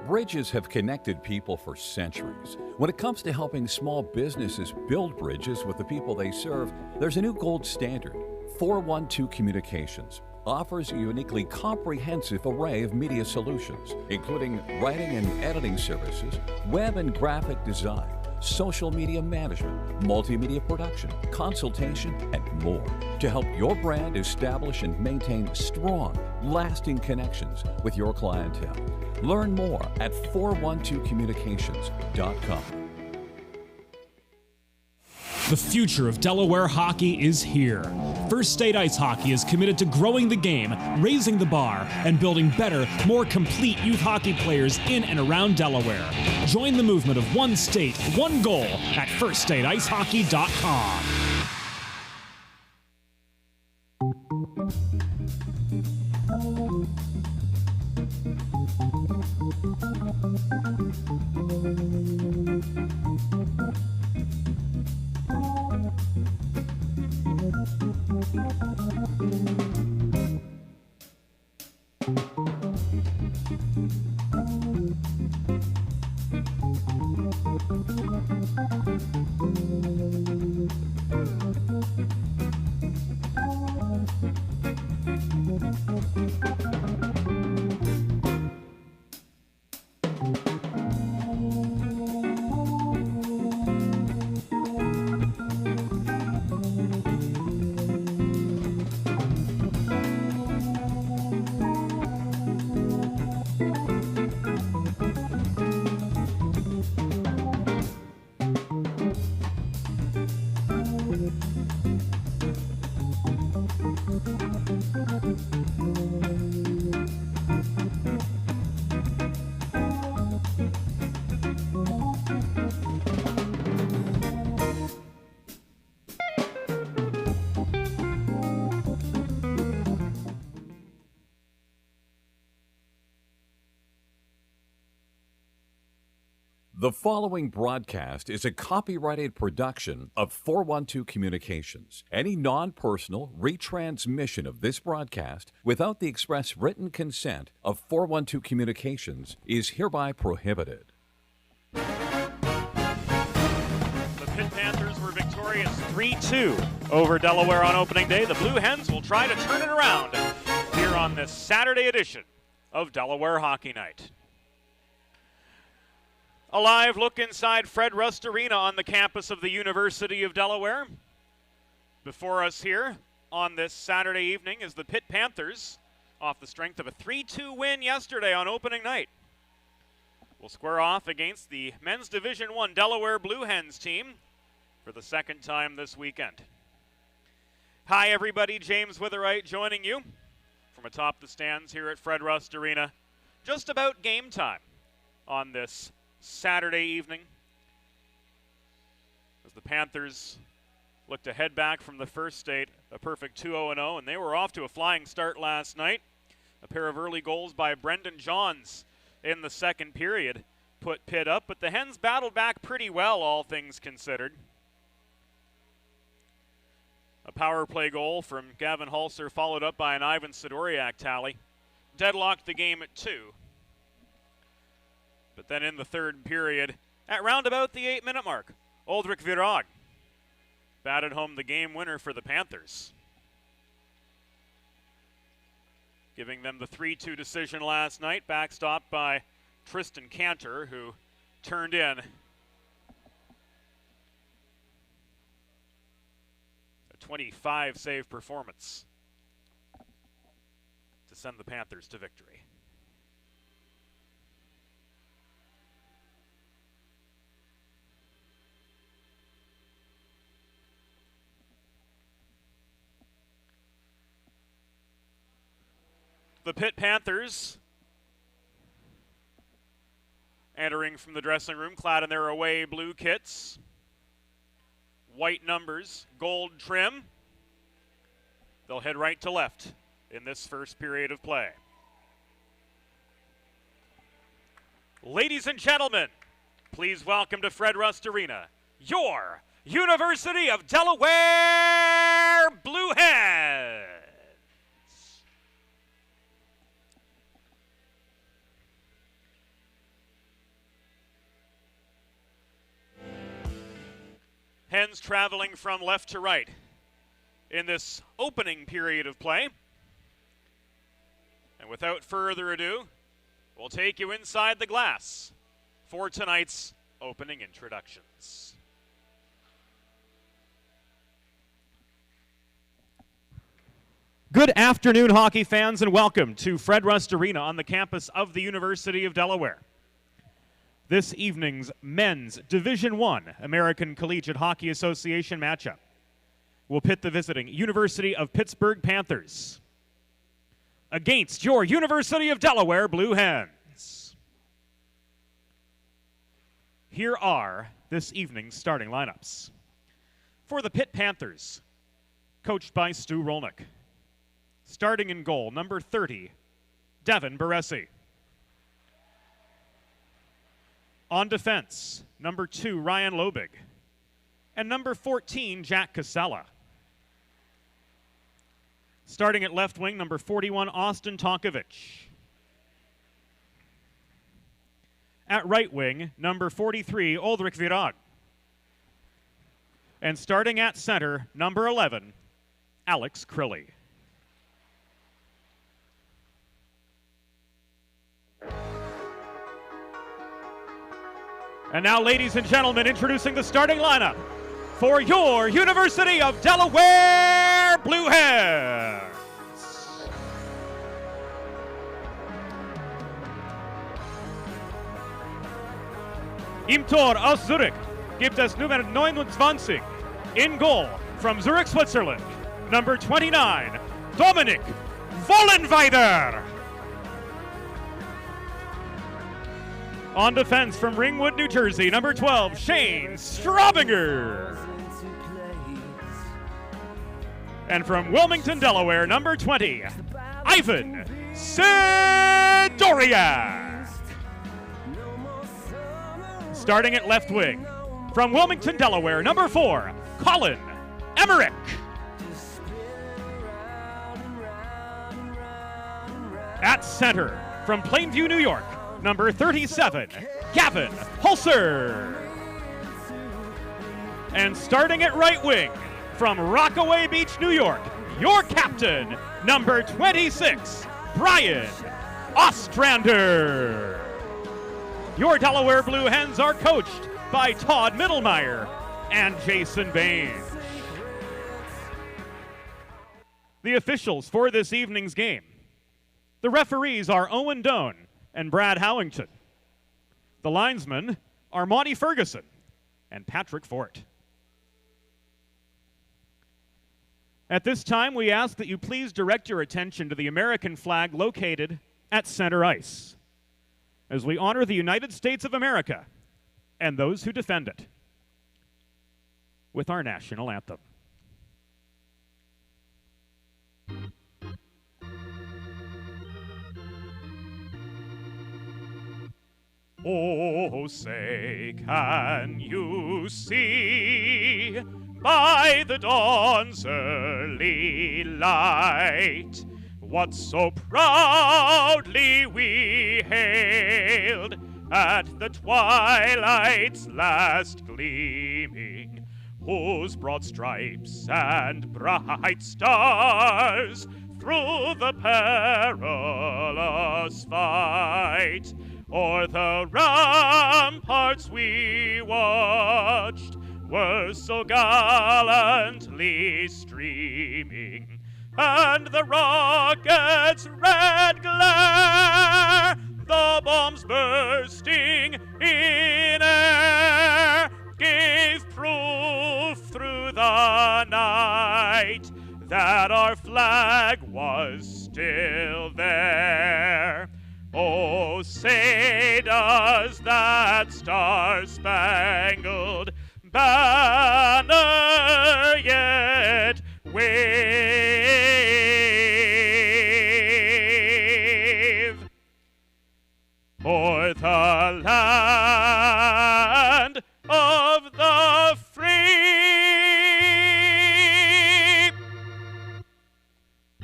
Bridges have connected people for centuries. When it comes to helping small businesses build bridges with the people they serve, there's a new gold standard. 412 Communications offers a uniquely comprehensive array of media solutions, including writing and editing services, web and graphic design, social media management, multimedia production, consultation, and more to help your brand establish and maintain strong, lasting connections with your clientele. Learn more at 412communications.com. The future of Delaware hockey is here. First State Ice Hockey is committed to growing the game, raising the bar, and building better, more complete youth hockey players in and around Delaware. Join the movement of one state, one goal at firststateicehockey.com. The following broadcast is a copyrighted production of 412 Communications. Any non-personal retransmission of this broadcast without the express written consent of 412 Communications is hereby prohibited. The Pitt Panthers were victorious 3-2 over Delaware on opening day. The Blue Hens will try to turn it around here on this Saturday edition of Delaware Hockey Night. A live look inside Fred Rust Arena on the campus of the University of Delaware. Before us here on this Saturday evening is the Pitt Panthers, off the strength of a 3-2 win yesterday on opening night. We'll square off against the Men's Division I Delaware Blue Hens team for the second time this weekend. Hi everybody, James Witherite joining you from atop the stands here at Fred Rust Arena. Just about game time on this Saturday evening as the Panthers look to head back from the first state, a perfect 2-0, and they were off to a flying start last night. A pair of early goals by Brendan Johns in the second period put Pitt up, but the Hens battled back pretty well, all things considered. A power play goal from Gavin Halser followed up by an Ivan Sidoriak tally deadlocked the game at 2. But then in the third period, at round about the 8-minute mark, Uldrik Virag batted home the game winner for the Panthers, giving them the 3-2 decision last night, backstopped by Tristan Cantor, who turned in a 25-save performance to send the Panthers to victory. The Pitt Panthers entering from the dressing room clad in their away blue kits. White numbers, gold trim. They'll head right to left in this first period of play. Ladies and gentlemen, please welcome to Fred Rust Arena, your University of Delaware Blue Hens. Hens traveling from left to right in this opening period of play. And without further ado, we'll take you inside the glass for tonight's opening introductions. Good afternoon, hockey fans, and welcome to Fred Rust Arena on the campus of the University of Delaware. This evening's men's Division I American Collegiate Hockey Association matchup will pit the visiting University of Pittsburgh Panthers against your University of Delaware Blue Hens. Here are this evening's starting lineups. For the Pitt Panthers, coached by Stu Rolnick. Starting in goal, number 30, Devin Baresi. On defense, number 2, Ryan Lobig. And number 14, Jack Casella. Starting at left wing, number 41, Austin Tonkovich. At right wing, number 43, Ulrich Virag. And starting at center, number 11, Alex Crilly. And now, ladies and gentlemen, introducing the starting lineup for your University of Delaware Blue Hens. Im Tor aus Zurich gibt es Nummer 29 in goal from Zurich, Switzerland, number 29, Dominik Vollenweider. On defense from Ringwood, New Jersey, number 12, Shane Straubinger. And from Wilmington, Delaware, number 20, Ivan Sidoriak. Starting at left wing, from Wilmington, Delaware, number 4, Colin Emmerich. At center, from Plainview, New York, number 37, Gavin Hulser. And starting at right wing, from Rockaway Beach, New York, your captain, number 26, Brian Ostrander. Your Delaware Blue Hens are coached by Todd Mittelmeyer and Jason Baines. The officials for this evening's game. The referees are Owen Doan and Brad Howington. The linesmen are Monty Ferguson and Patrick Fort. At this time, we ask that you please direct your attention to the American flag located at center ice, as we honor the United States of America and those who defend it with our national anthem. Oh, say, can you see by the dawn's early light what so proudly we hailed at the twilight's last gleaming, whose broad stripes and bright stars through the perilous fight o'er the ramparts we watched were so gallantly streaming, and the rocket's red glare, the bombs bursting in air, gave proof through the night that our flag was still there. Oh, say does that star-spangled banner yet wave o'er the land of the free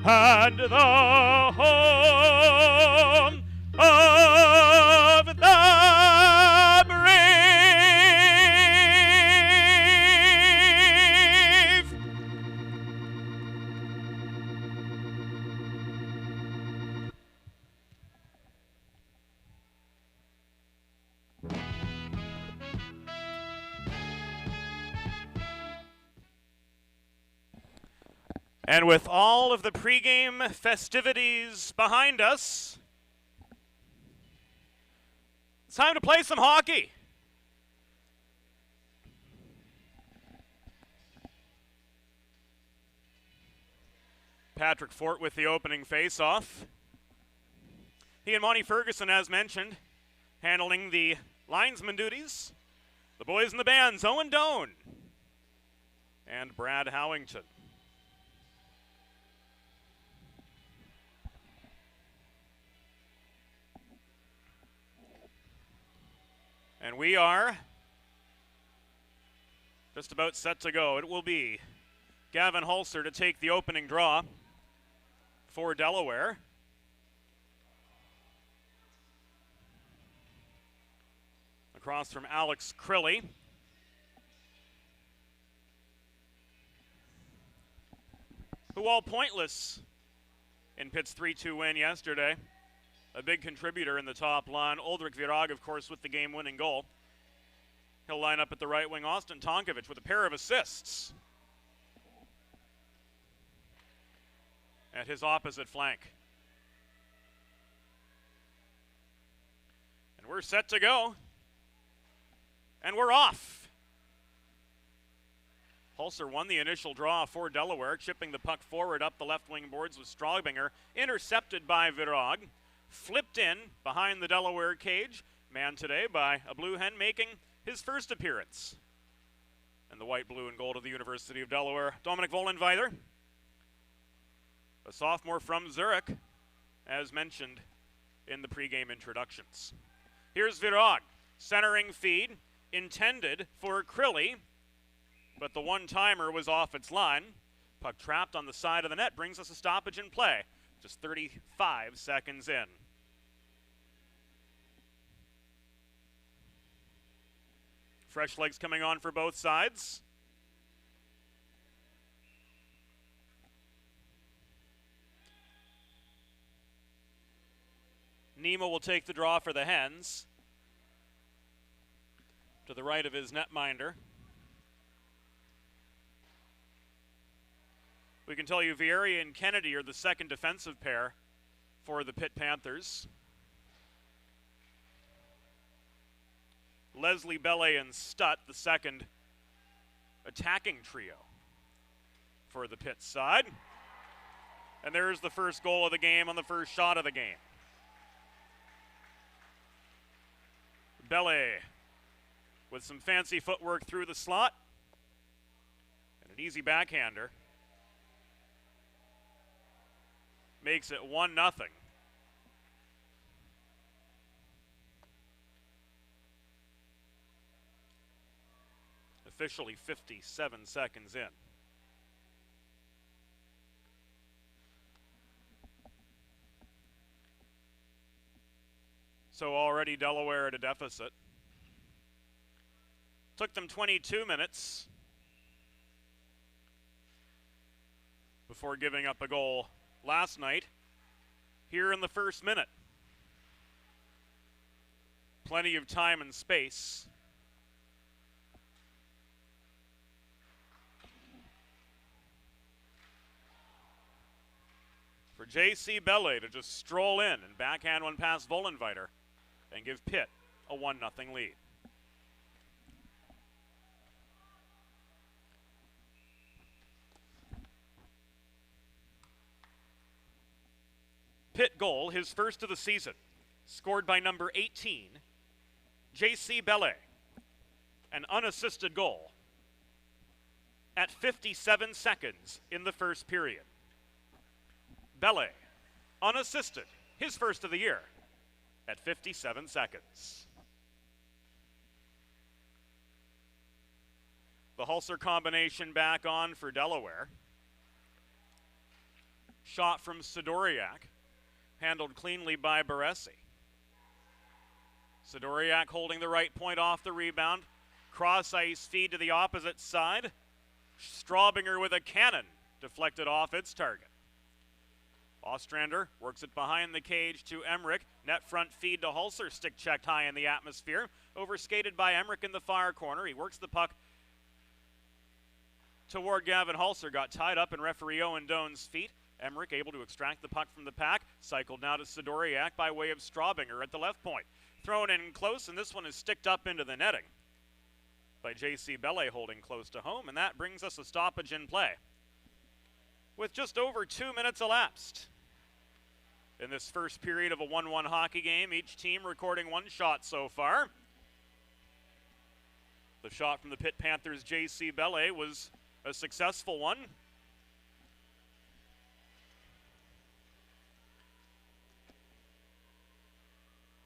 and the home of the brave. And with all of the pregame festivities behind us, it's time to play some hockey. Patrick Fort with the opening face-off. He and Monty Ferguson, as mentioned, handling the linesman duties. The boys in the bands, Owen Doan and Brad Howington. And we are just about set to go. It will be Gavin Hulser to take the opening draw for Delaware. Across from Alex Crilly. Who all pointless in Pitt's 3-2 win yesterday. A big contributor in the top line. Uldrich Virag, of course, with the game-winning goal. He'll line up at the right wing. Austin Tonkovich with a pair of assists at his opposite flank. And we're set to go. And we're off. Hulser won the initial draw for Delaware, chipping the puck forward up the left wing boards with Straubinger, intercepted by Virag, flipped in behind the Delaware cage, manned today by a blue hen making his first appearance. And the white, blue, and gold of the University of Delaware, Dominic Vollenweider, a sophomore from Zurich, as mentioned in the pregame introductions. Here's Virag, centering feed, intended for Crilly, but the one-timer was off its line. Puck trapped on the side of the net brings us a stoppage in play, just 35 seconds in. Fresh legs coming on for both sides. Nemo will take the draw for the Hens. To the right of his netminder. We can tell you Vieri and Kennedy are the second defensive pair for the Pitt Panthers. Leslie, Bellet, and Stutt, the second attacking trio for the Pitt side. And there's the first goal of the game on the first shot of the game. Bellet with some fancy footwork through the slot and an easy backhander. Makes it 1-0. Officially 57 seconds in. So already Delaware at a deficit. Took them 22 minutes before giving up a goal last night here in the first minute. Plenty of time and space. For J.C. Bellet to just stroll in and backhand one past Vollenweider and give Pitt a 1-0 lead. Pitt goal, his first of the season, scored by number 18, J.C. Bellet, an unassisted goal at 57 seconds in the first period. Bellet, unassisted, his first of the year, at 57 seconds. The Hulser combination back on for Delaware. Shot from Sidoriak, handled cleanly by Baresi. Sidoriak holding the right point off the rebound. Cross ice feed to the opposite side. Straubinger with a cannon, deflected off its target. Ostrander works it behind the cage to Emmerich. Net front feed to Hulser, stick checked high in the atmosphere. Overskated by Emmerich in the far corner. He works the puck toward Gavin Halser, got tied up in referee Owen Doan's feet. Emmerich able to extract the puck from the pack, cycled now to Sidoriak by way of Straubinger at the left point. Thrown in close, and this one is sticked up into the netting by J.C. Bellet holding close to home, and that brings us a stoppage in play with just over 2 minutes elapsed. In this first period of a 1-1 hockey game, each team recording one shot so far. The shot from the Pitt Panthers' J.C. Bellet was a successful one.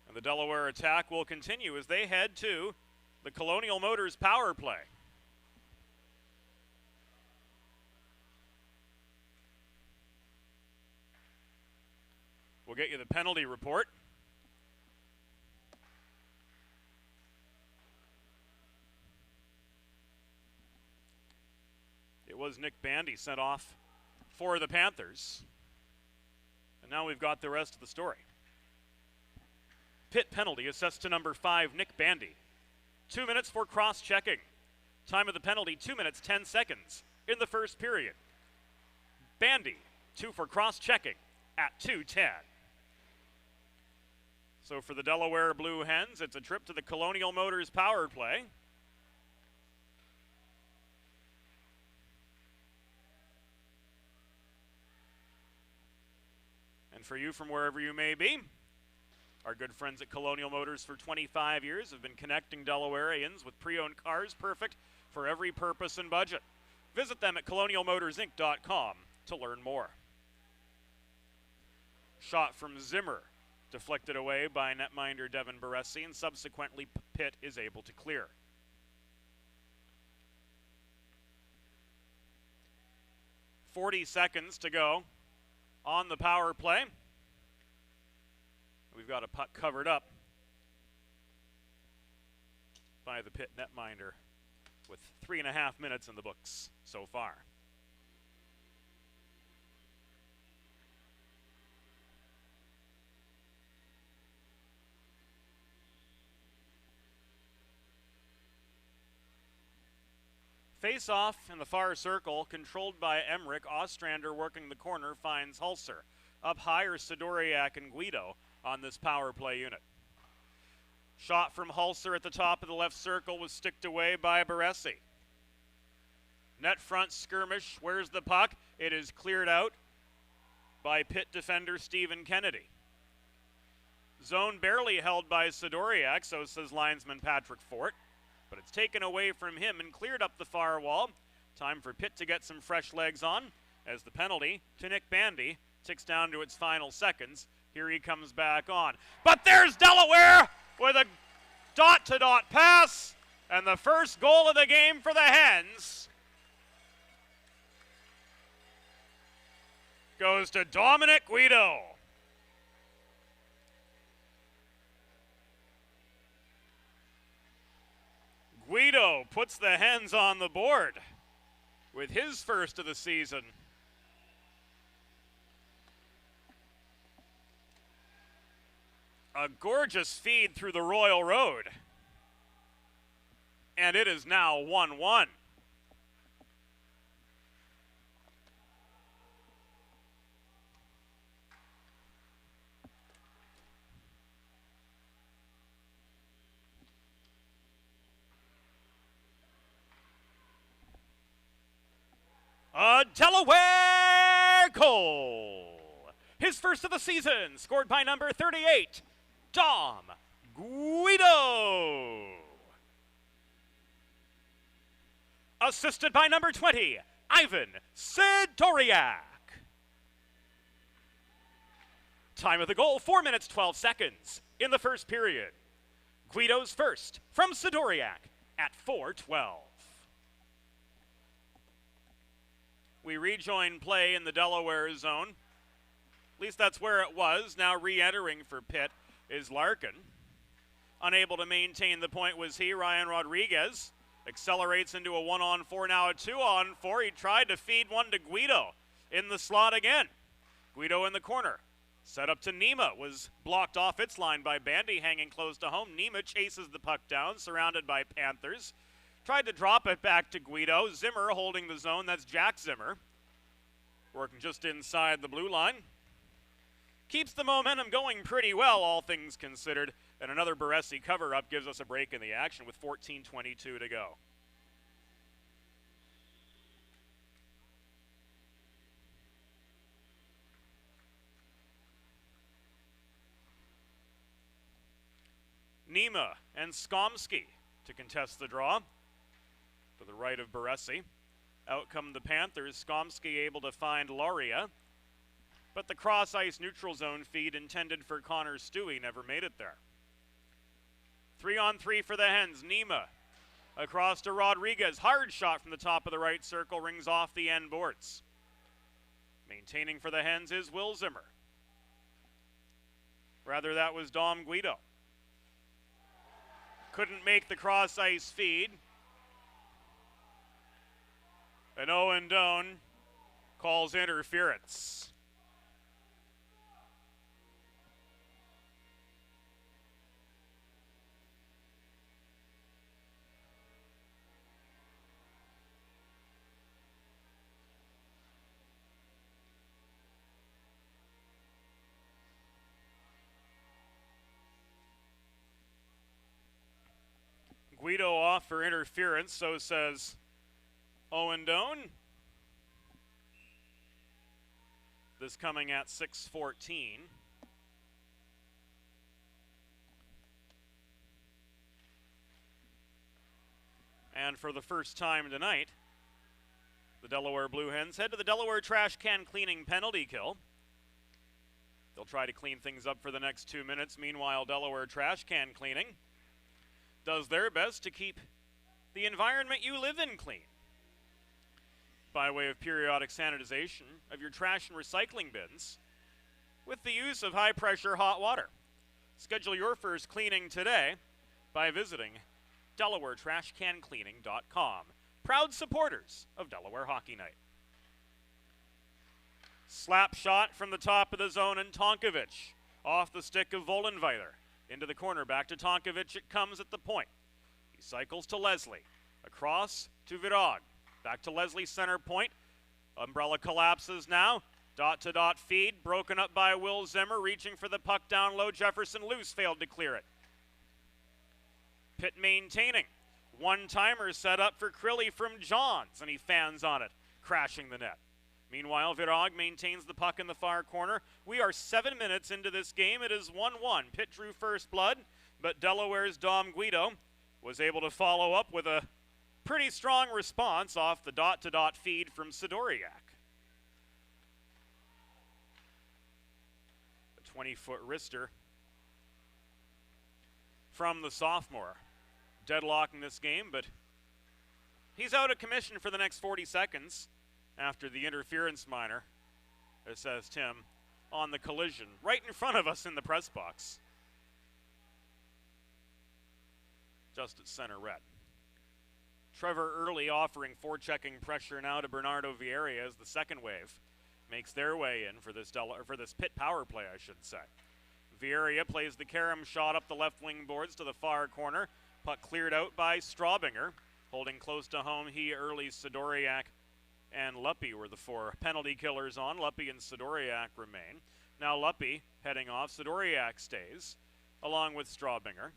And the Delaware attack will continue as they head to the Colonial Motors power play. We'll get you the penalty report. It was Nick Bandy sent off for the Panthers. And now we've got the rest of the story. Pitt penalty assessed to number 5, Nick Bandy. 2 minutes for cross-checking. Time of the penalty, 2 minutes, 10 seconds in the first period. Bandy, 2 for cross-checking at 2:10. So for the Delaware Blue Hens, it's a trip to the Colonial Motors power play. And for you from wherever you may be, our good friends at Colonial Motors for 25 years have been connecting Delawareans with pre-owned cars perfect for every purpose and budget. Visit them at colonialmotorsinc.com to learn more. Shot from Zimmer, deflected away by netminder Devin Baresi, and subsequently Pitt is able to clear. .40 seconds to go on the power play. We've got a puck covered up by the Pitt netminder with 3.5 minutes in the books so far. Face-off in the far circle, controlled by Emmerich. Ostrander working the corner finds Halser. Up high are Sidoriak and Guido on this power play unit. Shot from Halser at the top of the left circle was sticked away by Baresi. Net front skirmish, where's the puck? It is cleared out by Pitt defender Stephen Kennedy. Zone barely held by Sidoriak, so says linesman Patrick Fort, but it's taken away from him and cleared up the far wall. Time for Pitt to get some fresh legs on as the penalty to Nick Bandy ticks down to its final seconds. Here he comes back on. But there's Delaware with a dot-to-dot pass, and the first goal of the game for the Hens goes to Dominic Guido. Guido puts the Hens on the board with his first of the season. A gorgeous feed through the Royal Road. And it is now 1-1. A Delaware goal. His first of the season, scored by number 38, Dom Guido. Assisted by number 20, Ivan Sidoriak. Time of the goal, 4 minutes, 12 seconds in the first period. Guido's first from Sidoriak at 4:12. We rejoin play in the Delaware zone. At least that's where it was. Now re-entering for Pitt is Larkin. Unable to maintain the point was he. Ryan Rodriguez accelerates into a 1-on-4, now a 2-on-4. He tried to feed one to Guido in the slot again. Guido in the corner. Set up to Nima, was blocked off its line by Bandy, hanging close to home. Nima chases the puck down, surrounded by Panthers. Tried to drop it back to Guido. Zimmer holding the zone. That's Jack Zimmer. Working just inside the blue line. Keeps the momentum going pretty well, all things considered. And another Baresi cover-up gives us a break in the action with 14:22 to go. Nima and Skomsky to contest the draw to the right of Baresi. Out come the Panthers. Skomsky able to find Lauria, but the cross-ice neutral zone feed intended for Connor Stewie never made it there. 3-on-3 for the Hens. Nima across to Rodriguez. Hard shot from the top of the right circle, rings off the end boards. Maintaining for the Hens is Will Zimmer. Rather, that was Dom Guido. Couldn't make the cross-ice feed. And Owen Doan calls interference. Guido off for interference, so says Owen Doan. This coming at 6:14. And for the first time tonight, the Delaware Blue Hens head to the Delaware trash can cleaning penalty kill. They'll try to clean things up for the next 2 minutes. Meanwhile, Delaware trash can cleaning does their best to keep the environment you live in clean by way of periodic sanitization of your trash and recycling bins with the use of high-pressure hot water. Schedule your first cleaning today by visiting DelawareTrashCanCleaning.com. Proud supporters of Delaware Hockey Night. Slap shot from the top of the zone, and Tonkovic off the stick of Vollenweider. Into the corner, back to Tonkovic, it comes at the point. He cycles to Leslie, across to Virag, back to Leslie center point. Umbrella collapses now, dot-to-dot feed, broken up by Will Zimmer, reaching for the puck down low. Jefferson loose, failed to clear it. Pitt maintaining. One-timer set up for Crilly from Johns, and he fans on it, crashing the net. Meanwhile, Virag maintains the puck in the far corner. We are 7 minutes into this game. It is 1-1. Pitt drew first blood, but Delaware's Dom Guido was able to follow up with a pretty strong response off the dot-to-dot feed from Sidoriak. A 20-foot wrister from the sophomore. Deadlocking this game, but he's out of commission for the next 40 seconds. After the interference minor, it says Tim, on the collision right in front of us in the press box. Just at center red. Trevor Early offering forechecking pressure now to Bernardo Vieira as the second wave makes their way in for this Pitt power play, I should say. Vieira plays the carom shot up the left wing boards to the far corner. Puck cleared out by Straubinger. Holding close to home, he, Early, Sidoriak, and Luppy were the four penalty killers on. Luppy and Sidoriak remain. Now Luppy heading off. Sidoriak stays, along with Straubinger.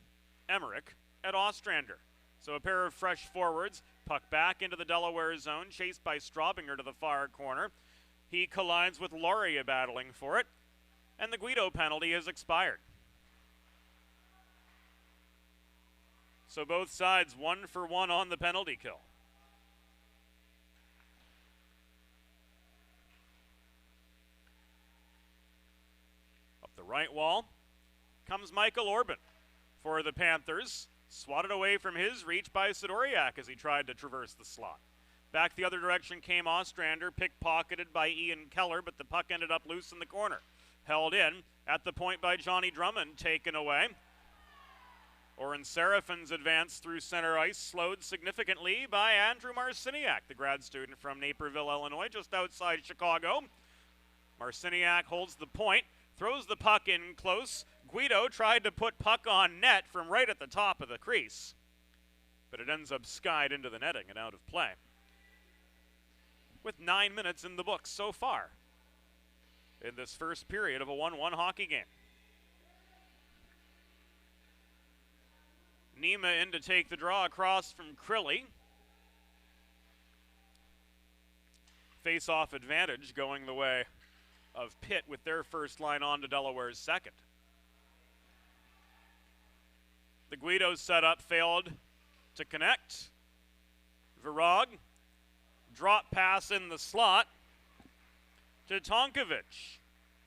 Emmerich at Ostrander. So a pair of fresh forwards. Puck back into the Delaware zone, chased by Straubinger to the far corner. He collides with Lauria battling for it, and the Guido penalty has expired. So both sides 1 for 1 on the penalty kill. The right wall comes Michael Orban for the Panthers. Swatted away from his reach by Sidoriak as he tried to traverse the slot. Back the other direction came Ostrander, pickpocketed by Ian Keller, but the puck ended up loose in the corner. Held in at the point by Johnny Drummond, taken away. Oren Serafin's advance through center ice slowed significantly by Andrew Marciniak, the grad student from Naperville, Illinois, just outside Chicago. Marciniak holds the point, throws the puck in close. Guido tried to put puck on net from right at the top of the crease, but but it ends up skied into the netting and out of play. With 9 minutes in the books so far in this first period of a 1-1 hockey game. Nima in to take the draw across from Crilly. Face-off advantage going the way of Pitt with their first line on to Delaware's second. The Guidos setup failed to connect. Virag, drop pass in the slot to Tonkovic.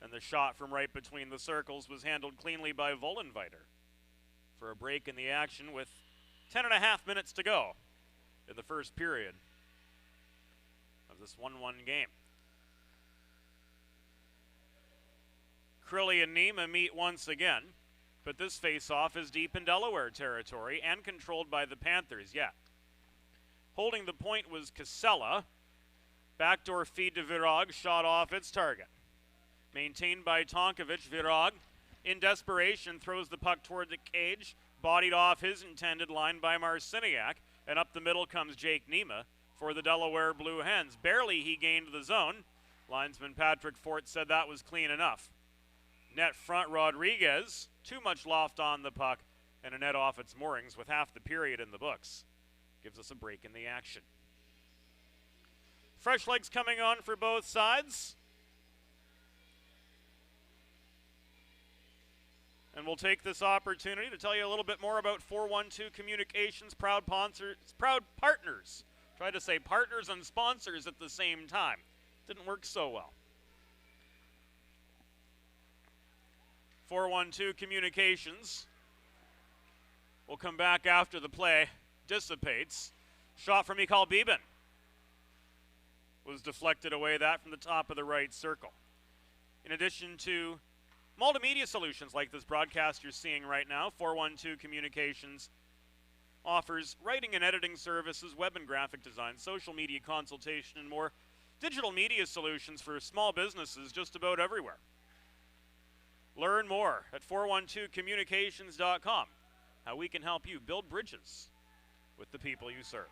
And the shot from right between the circles was handled cleanly by Vollenweiter for a break in the action with 10.5 minutes to go in the first period of this 1-1 game. Crilly and Nima meet once again, but this face-off is deep in Delaware territory and controlled by the Panthers yet. Holding the point was Casella. Backdoor feed to Virag, shot off its target. Maintained by Tonkovic. Virag, in desperation, throws the puck toward the cage, bodied off his intended line by Marciniak, and up the middle comes Jake Nima for the Delaware Blue Hens. Barely he gained the zone. Linesman Patrick Fort said that was clean enough. Net front Rodriguez, too much loft on the puck, and a net off its moorings with half the period in the books. Gives us a break in the action. Fresh legs coming on for both sides. And we'll take this opportunity to tell you a little bit more about 412 Communications, proud partners. Tried to say partners and sponsors at the same time. Didn't work so well. 412 Communications will come back after the play dissipates. Shot from Mikhail Bibin was deflected away, that from the top of the right circle. In addition to multimedia solutions like this broadcast you're seeing right now, 412 Communications offers writing and editing services, web and graphic design, social media consultation, and more digital media solutions for small businesses just about everywhere. Learn more at 412communications.com, how we can help you build bridges with the people you serve.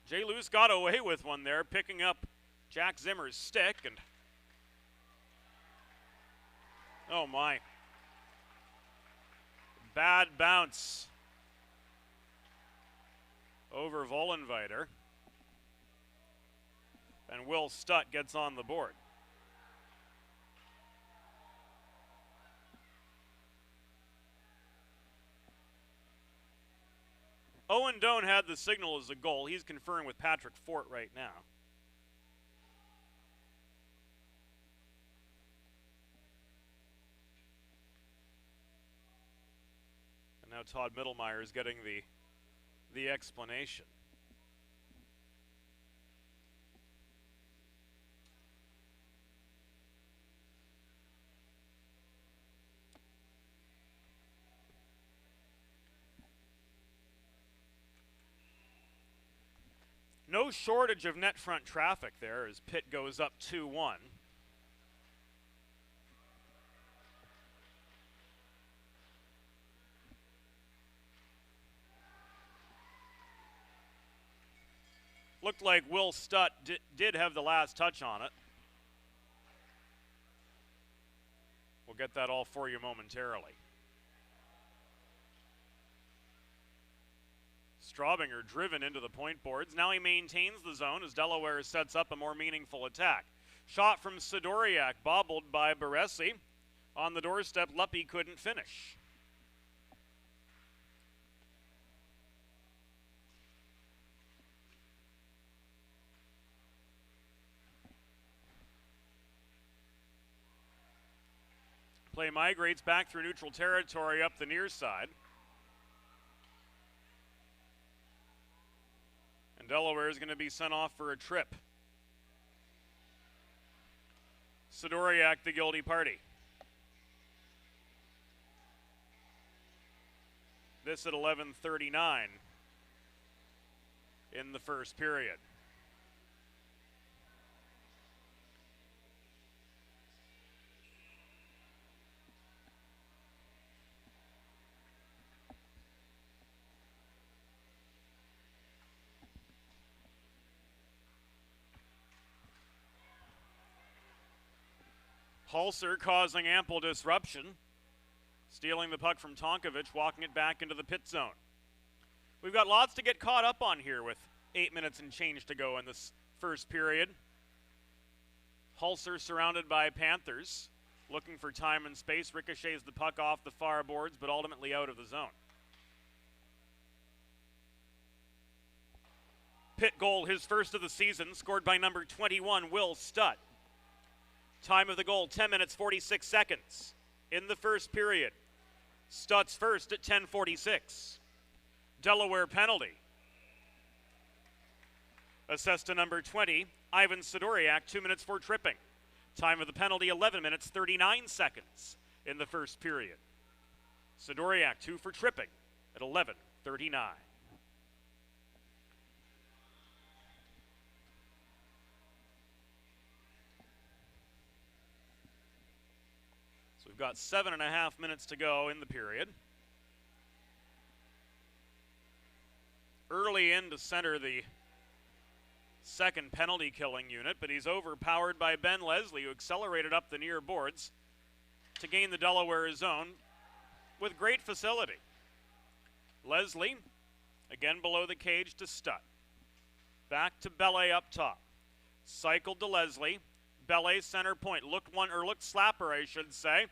Jay Luce got away with one there, picking up Jack Zimmer's stick, and oh my. Bad bounce over Vollenweiter. And Will Stutt gets on the board. Owen Doan had the signal as a goal. He's conferring with Patrick Fort right now. And now Todd Mittelmeyer is getting the explanation. No shortage of net front traffic there as Pitt goes up 2-1. Looked like Will Stutt did have the last touch on it. We'll get that all for you momentarily. Straubinger driven into the point boards. Now he maintains the zone as Delaware sets up a more meaningful attack. Shot from Sidoriak, bobbled by Baresi. On the doorstep, Luppy couldn't finish. Play migrates back through neutral territory up the near side. And Delaware is going to be sent off for a trip. Sidoriak, the guilty party. This at 11:39 in the first period. Hulser causing ample disruption. Stealing the puck from Tonkovic, walking it back into the pit zone. We've got lots to get caught up on here with 8 minutes and change to go in this first period. Hulser surrounded by Panthers, looking for time and space, ricochets the puck off the far boards, but ultimately out of the zone. Pitt goal, his first of the season, scored by number 21, Will Stutt. Time of the goal, 10 minutes, 46 seconds in the first period. Stutt's first at 10:46. Delaware penalty. Assessed to number 20, Ivan Sidoriak, 2 minutes for tripping. Time of the penalty, 11 minutes, 39 seconds in the first period. Sidoriak, 2 for tripping at 11:39. So we've got 7.5 minutes to go in the period. Early in to center the second penalty killing unit, but he's overpowered by Ben Leslie, who accelerated up the near boards to gain the Delaware zone with great facility. Leslie, again below the cage to Stutt. Back to Bellet up top. Cycled to Leslie. Bellet center point. Looked slapper, I should say.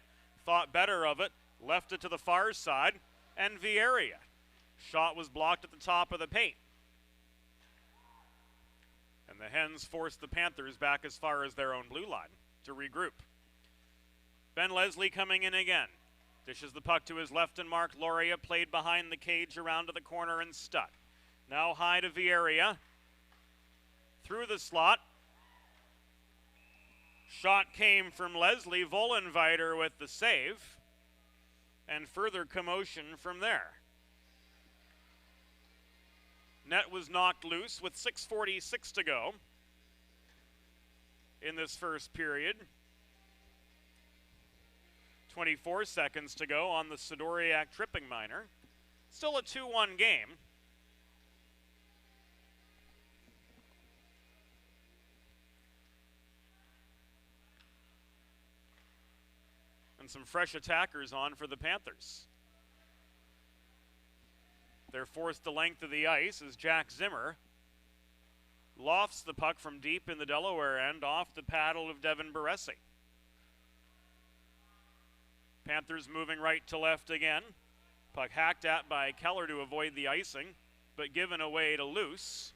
Thought better of it. Left it to the far side. And Vieira. Shot was blocked at the top of the paint. And the Hens forced the Panthers back as far as their own blue line to regroup. Ben Leslie coming in again. Dishes the puck to his left and marked. Loria played behind the cage around to the corner and Stutt. Now high to Vieira. Through the slot. Shot came from Leslie. Vollenweider with the save. And further commotion from there. Net was knocked loose with 6:46 to go in this first period. 24 seconds to go on the Sidoriak tripping minor. Still a 2-1 game. And some fresh attackers on for the Panthers. They're forced the length of the ice as Jack Zimmer lofts the puck from deep in the Delaware end off the paddle of Devin Baresi. Panthers moving right to left again. Puck hacked at by Keller to avoid the icing, but given away to Luce.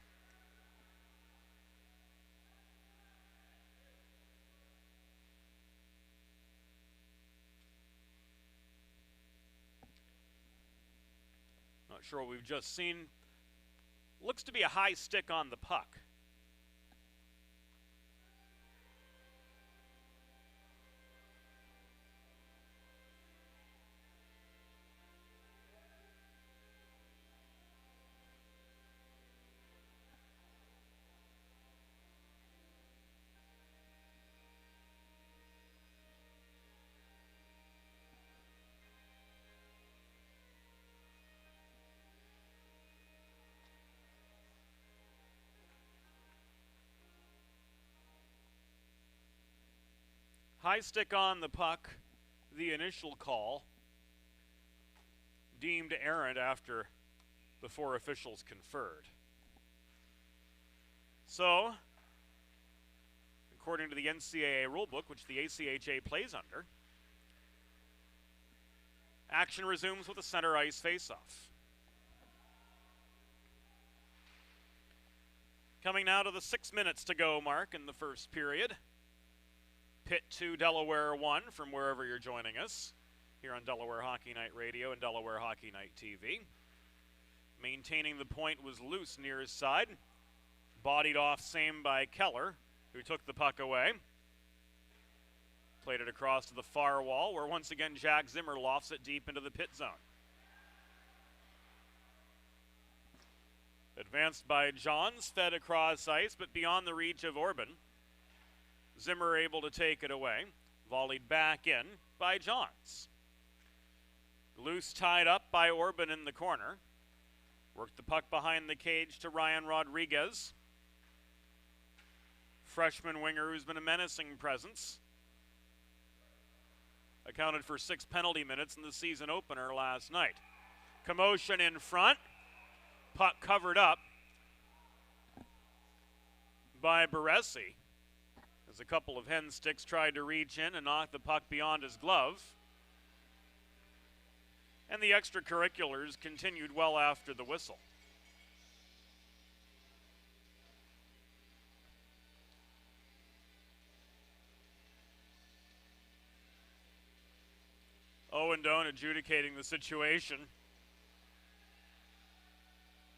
Not sure what we've just seen. Looks to be a high stick on the puck. High stick on the puck, the initial call, deemed errant after the 4 officials conferred. So, according to the NCAA rulebook, which the ACHA plays under, action resumes with a center ice faceoff. Coming now to the 6 minutes to go mark in the first period. Pitt 2, Delaware 1 from wherever you're joining us here on Delaware Hockey Night Radio and Delaware Hockey Night TV. Maintaining the point was Luce near his side. Bodied off same by Keller, who took the puck away. Played it across to the far wall, where once again Jack Zimmer lofts it deep into the pit zone. Advanced by Johns, fed across ice, but beyond the reach of Orban. Zimmer able to take it away. Volleyed back in by Johns. Loose tied up by Orban in the corner. Worked the puck behind the cage to Ryan Rodriguez. Freshman winger who's been a menacing presence accounted for 6 penalty minutes in the season opener last night. Commotion in front. Puck covered up by Baresi as a couple of Hens sticks tried to reach in and knock the puck beyond his glove. And the extracurriculars continued well after the whistle. Owen Doan adjudicating the situation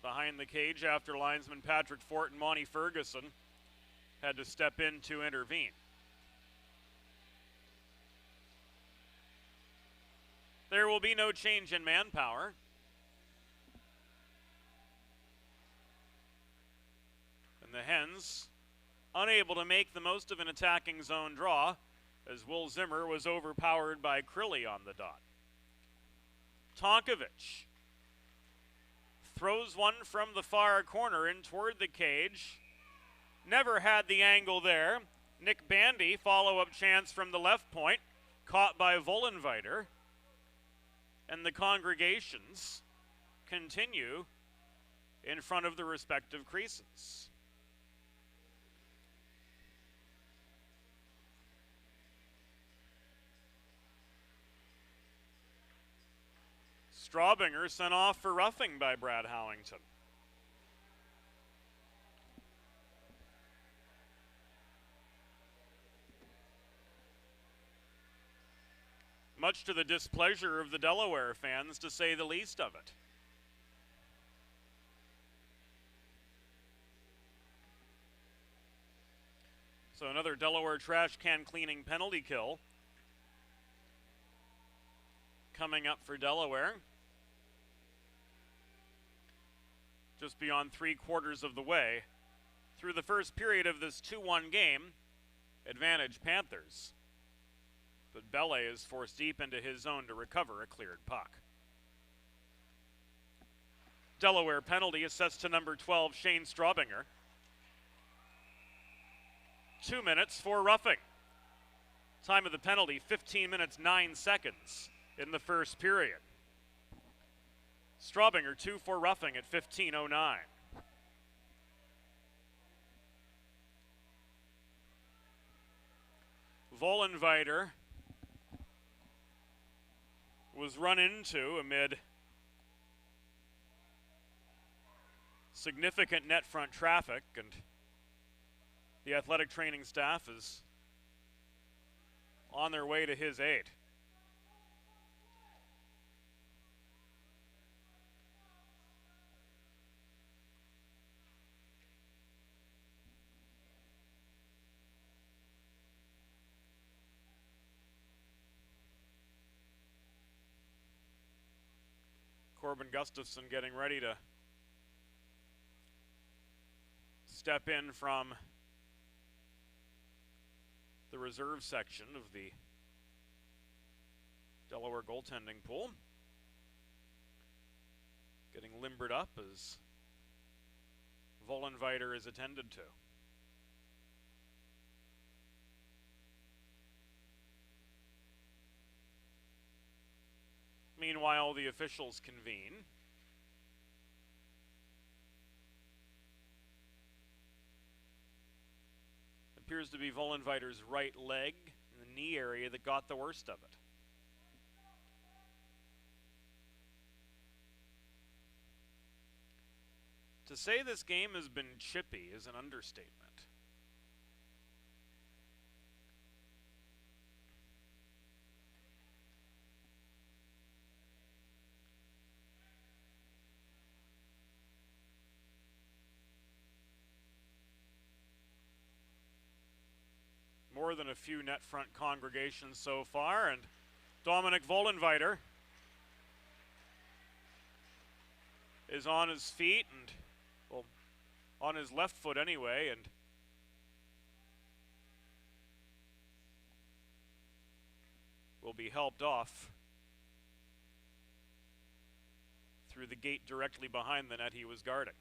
behind the cage after linesman Patrick Fort and Monty Ferguson had to step in to intervene. There will be no change in manpower. And the Hens unable to make the most of an attacking zone draw as Will Zimmer was overpowered by Crilly on the dot. Tonkovic throws one from the far corner in toward the cage. Never had the angle there. Nick Bandy, follow-up chance from the left point, caught by Vollenweider. And the congregations continue in front of the respective creases. Straubinger sent off for roughing by Brad Howington. Much to the displeasure of the Delaware fans, to say the least of it. So another Delaware trash can cleaning penalty kill coming up for Delaware. Just beyond 3/4 of the way through the first period of this 2-1 game. Advantage Panthers. But Bellet is forced deep into his zone to recover a cleared puck. Delaware penalty assessed to number 12, Shane Straubinger. 2 minutes for roughing. Time of the penalty, 15 minutes, 9 seconds in the first period. Straubinger 2 for roughing at 15:09. Vollenweider was run into amid significant net front traffic, and the athletic training staff is on their way to his aid. Corbin Gustafson getting ready to step in from the reserve section of the Delaware goaltending pool. Getting limbered up as Vollenweider is attended to. Meanwhile, the officials convene. Appears to be Vollenweider's right leg in the knee area that got the worst of it. To say this game has been chippy is an understatement. More than a few net front congregations so far, and Dominic Vollenweider is on his feet, and well, on his left foot anyway, and will be helped off through the gate directly behind the net he was guarding.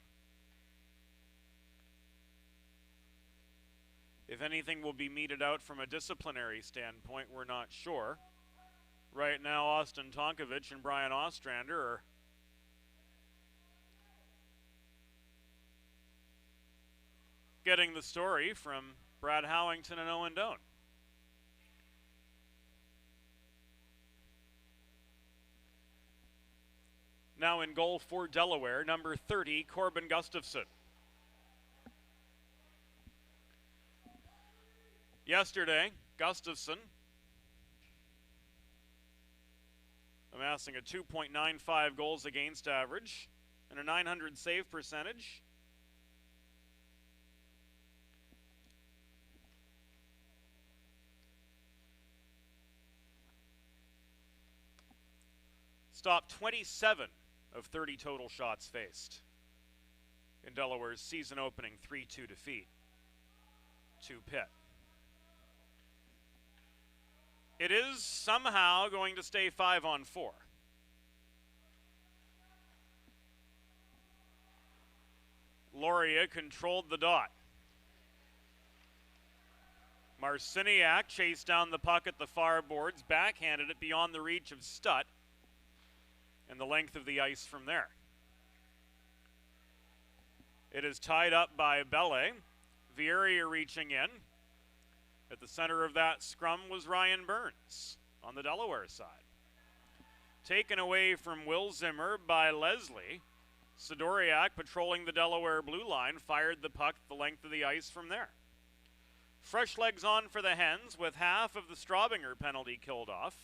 If anything will be meted out from a disciplinary standpoint, we're not sure. Right now, Austin Tonkovich and Brian Ostrander are getting the story from Brad Howington and Owen Doan. Now in goal for Delaware, number 30, Corbin Gustafson. Yesterday, Gustafson amassing a 2.95 goals against average and a .900 save percentage. Stopped 27 of 30 total shots faced in Delaware's season opening 3-2 defeat to Pitt. It is somehow going to stay 5-on-4. Laurier controlled the dot. Marciniak chased down the puck at the far boards, backhanded it beyond the reach of Stutt, and the length of the ice from there. It is tied up by Belle. Vieira reaching in. At the center of that scrum was Ryan Burns on the Delaware side. Taken away from Will Zimmer by Leslie. Sidoriak, patrolling the Delaware blue line, fired the puck the length of the ice from there. Fresh legs on for the Hens with half of the Straubinger penalty killed off.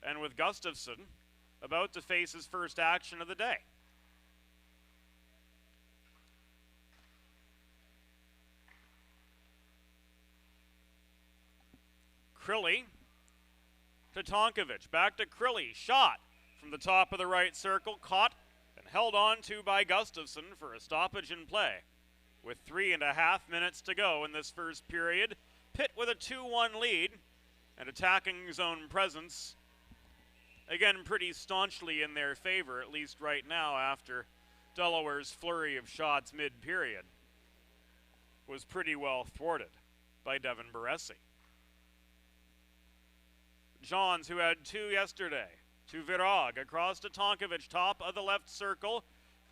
And with Gustafson about to face his first action of the day. Crilly to Tonkovich, back to Crilly, shot from the top of the right circle, caught and held on to by Gustafson for a stoppage in play. With 3.5 minutes to go in this first period, Pitt with a 2-1 lead and attacking zone presence again pretty staunchly in their favor, at least right now after Delaware's flurry of shots mid-period was pretty well thwarted by Devin Baresi. Johns, who had 2 yesterday, to Virag, across to Tonkovich, top of the left circle.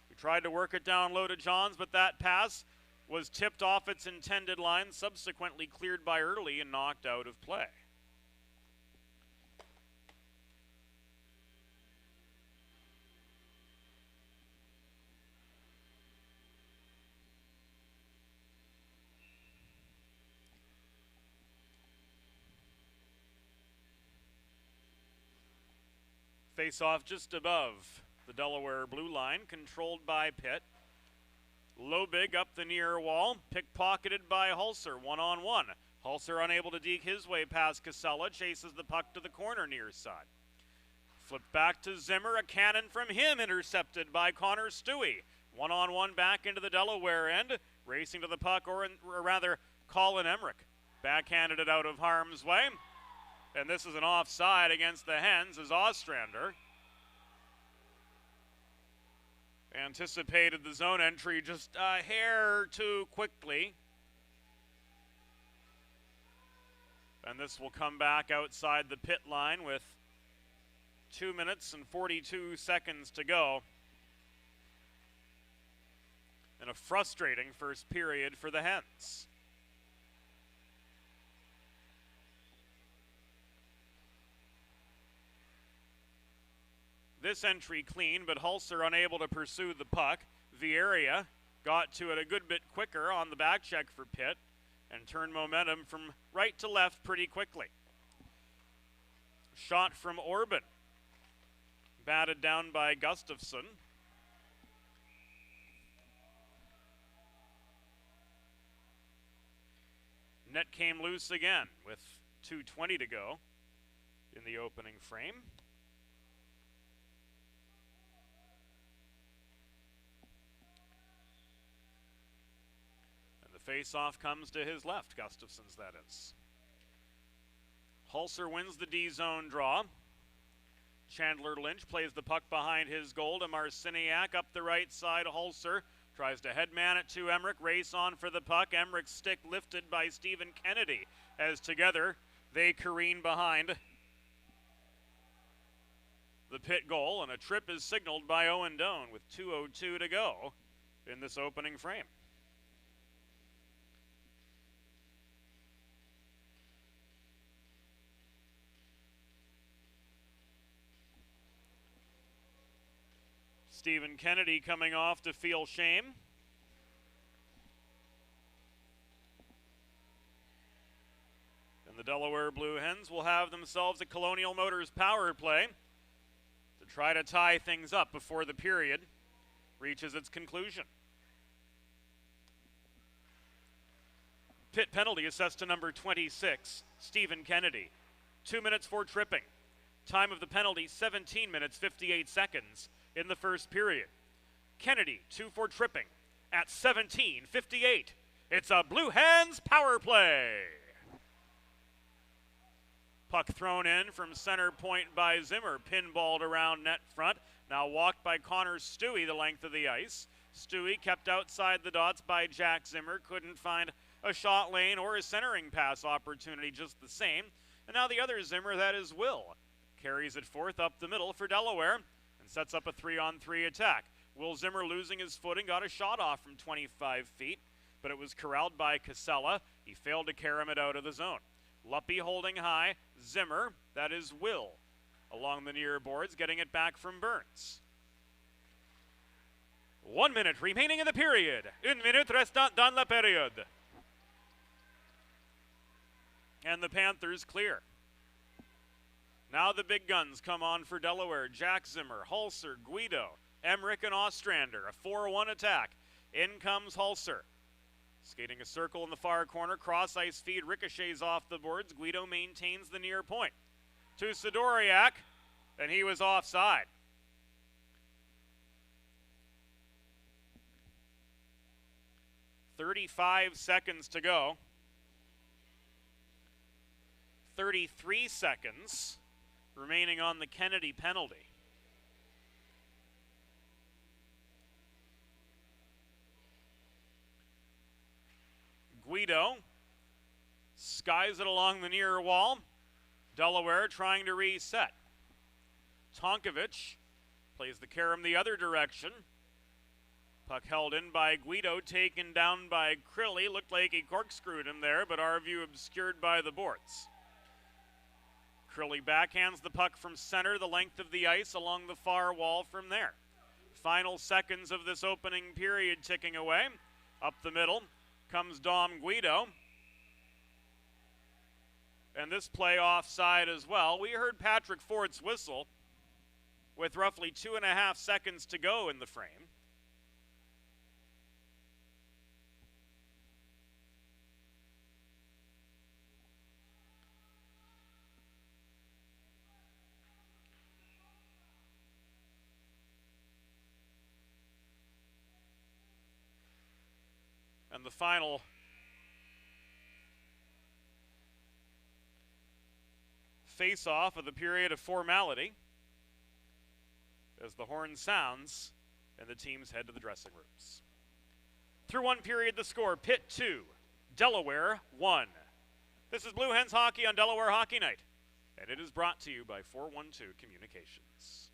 We tried to work it down low to Johns, but that pass was tipped off its intended line, subsequently cleared by Early and knocked out of play. Face-off just above the Delaware blue line, controlled by Pitt. Lobig up the near wall, pickpocketed by Hulser, one-on-one. Hulser unable to deke his way past Casella, chases the puck to the corner near side. Flipped back to Zimmer, a cannon from him intercepted by Connor Stewie. One-on-one back into the Delaware end, racing to the puck, or rather Colin Emmerich backhanded it out of harm's way. And this is an offside against the Hens as Ostrander anticipated the zone entry just a hair too quickly. And this will come back outside the pit line with 2 minutes and 42 seconds to go. And a frustrating first period for the Hens. This entry clean, but Hulser unable to pursue the puck. Vieira got to it a good bit quicker on the back check for Pitt and turned momentum from right to left pretty quickly. Shot from Orban, batted down by Gustafson. Net came loose again with 2:20 to go in the opening frame. Face-off comes to his left, Gustafson's that is. Hulser wins the D-zone draw. Chandler Lynch plays the puck behind his goal to Marciniak up the right side. Hulser tries to headman it to Emmerich, race on for the puck. Emmerich's stick lifted by Stephen Kennedy as together They careen behind the Pitt goal, and a trip is signaled by Owen Doan with 2:02 to go in this opening frame. Stephen Kennedy coming off to feel shame. And the Delaware Blue Hens will have themselves a Colonial Motors power play to try to tie things up before the period reaches its conclusion. Pitt penalty assessed to number 26, Stephen Kennedy. 2 minutes for tripping. Time of the penalty, 17 minutes, 58 seconds in the first period. Kennedy, 2 for tripping at 17:58. It's a Blue Hens power play. Puck thrown in from center point by Zimmer, pinballed around net front. Now walked by Connor Stewie the length of the ice. Stewie kept outside the dots by Jack Zimmer. Couldn't find a shot lane or a centering pass opportunity just the same. And now the other Zimmer, that is Will, carries it forth up the middle for Delaware and sets up a 3-on-3 attack. Will Zimmer losing his footing, got a shot off from 25 feet, but it was corralled by Casella. He failed to carom it out of the zone. Luppy holding high. Zimmer, that is Will, along the near boards, getting it back from Burns. 1 minute remaining in the period. Une minute restant dans la période. And the Panthers clear. Now the big guns come on for Delaware. Jack Zimmer, Hulser, Guido, Emmerich, and Ostrander. A 4-1 attack. In comes Hulser. Skating a circle in the far corner, cross ice feed ricochets off the boards. Guido maintains the near point. To Sidoriak, and he was offside. "35 seconds to go. 33 seconds remaining on the Kennedy penalty. Guido skies it along the near wall. Delaware trying to reset. Tonkovic plays the carom the other direction. Puck held in by Guido, taken down by Crilly. Looked like he corkscrewed him there, but our view obscured by the boards. Crilly backhands the puck from center, the length of the ice along the far wall from there. Final seconds of this opening period ticking away. Up the middle comes Dom Guido. And this play offside as well. We heard Patrick Fort's whistle with roughly 2.5 seconds to go in the frame. And the final face-off of the period of formality as the horn sounds and the teams head to the dressing rooms. Through one period, the score, Pitt 2, Delaware 1. This is Blue Hens Hockey on Delaware Hockey Night, and it is brought to you by 412 Communications.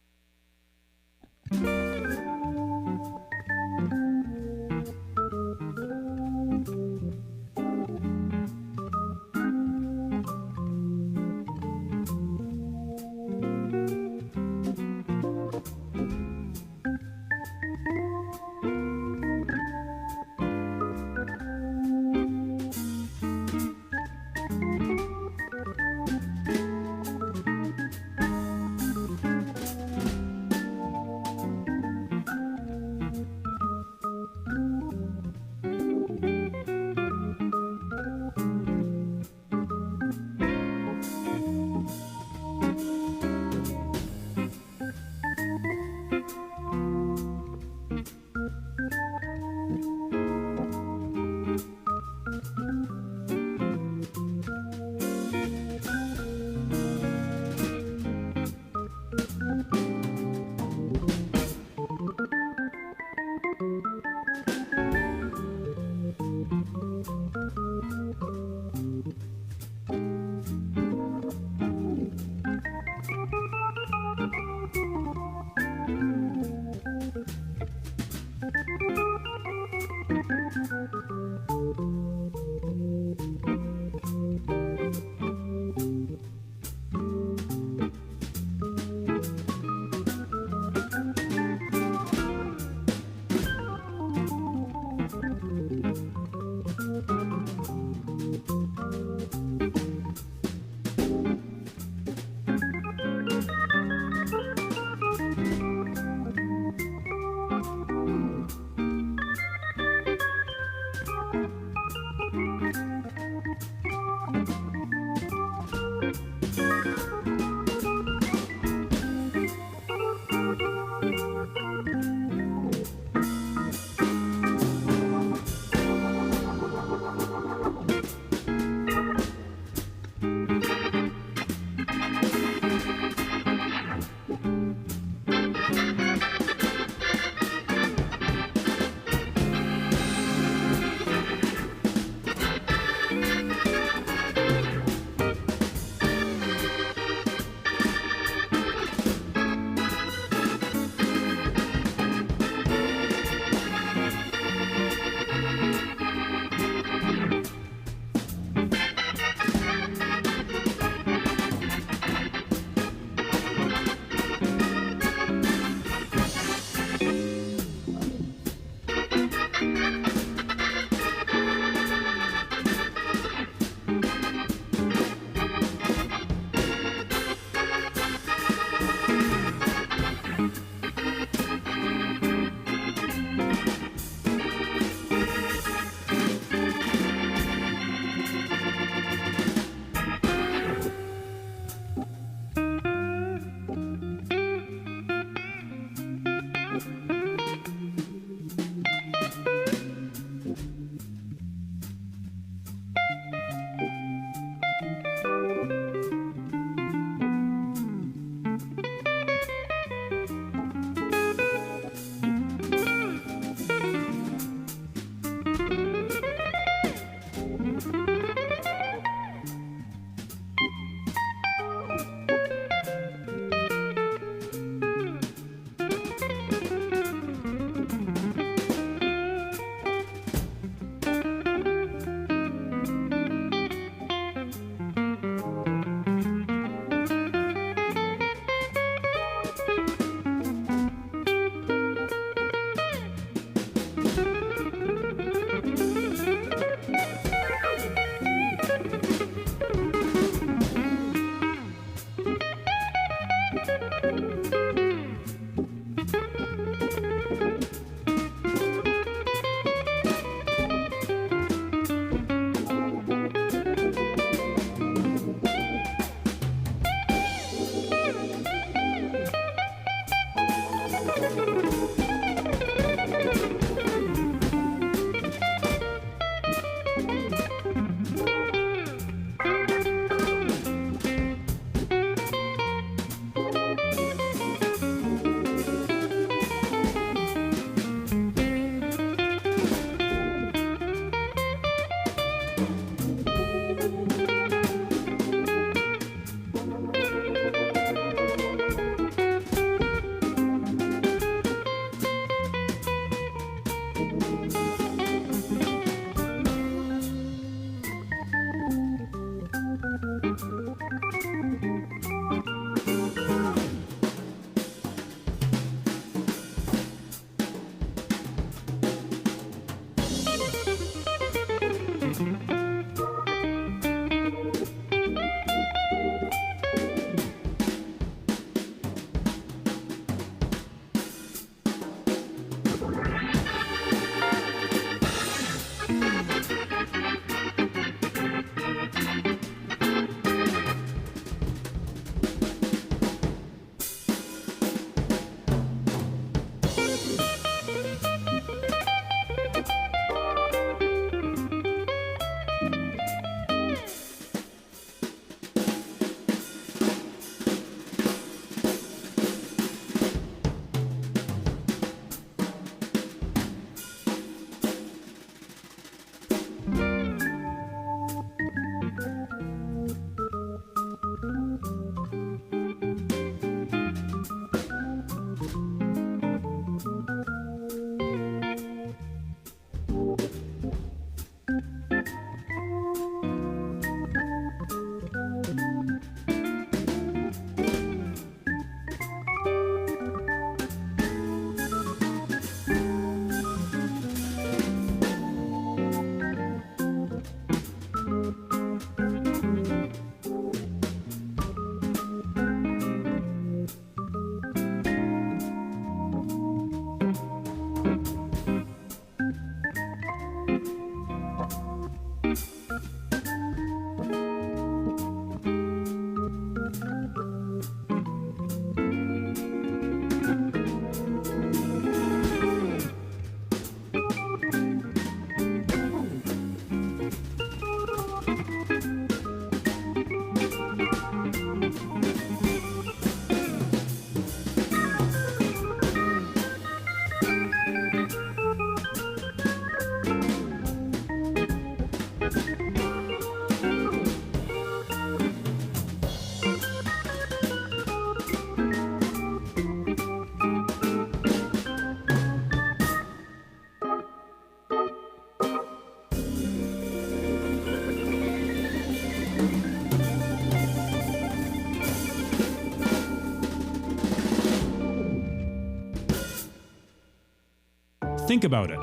Think about it.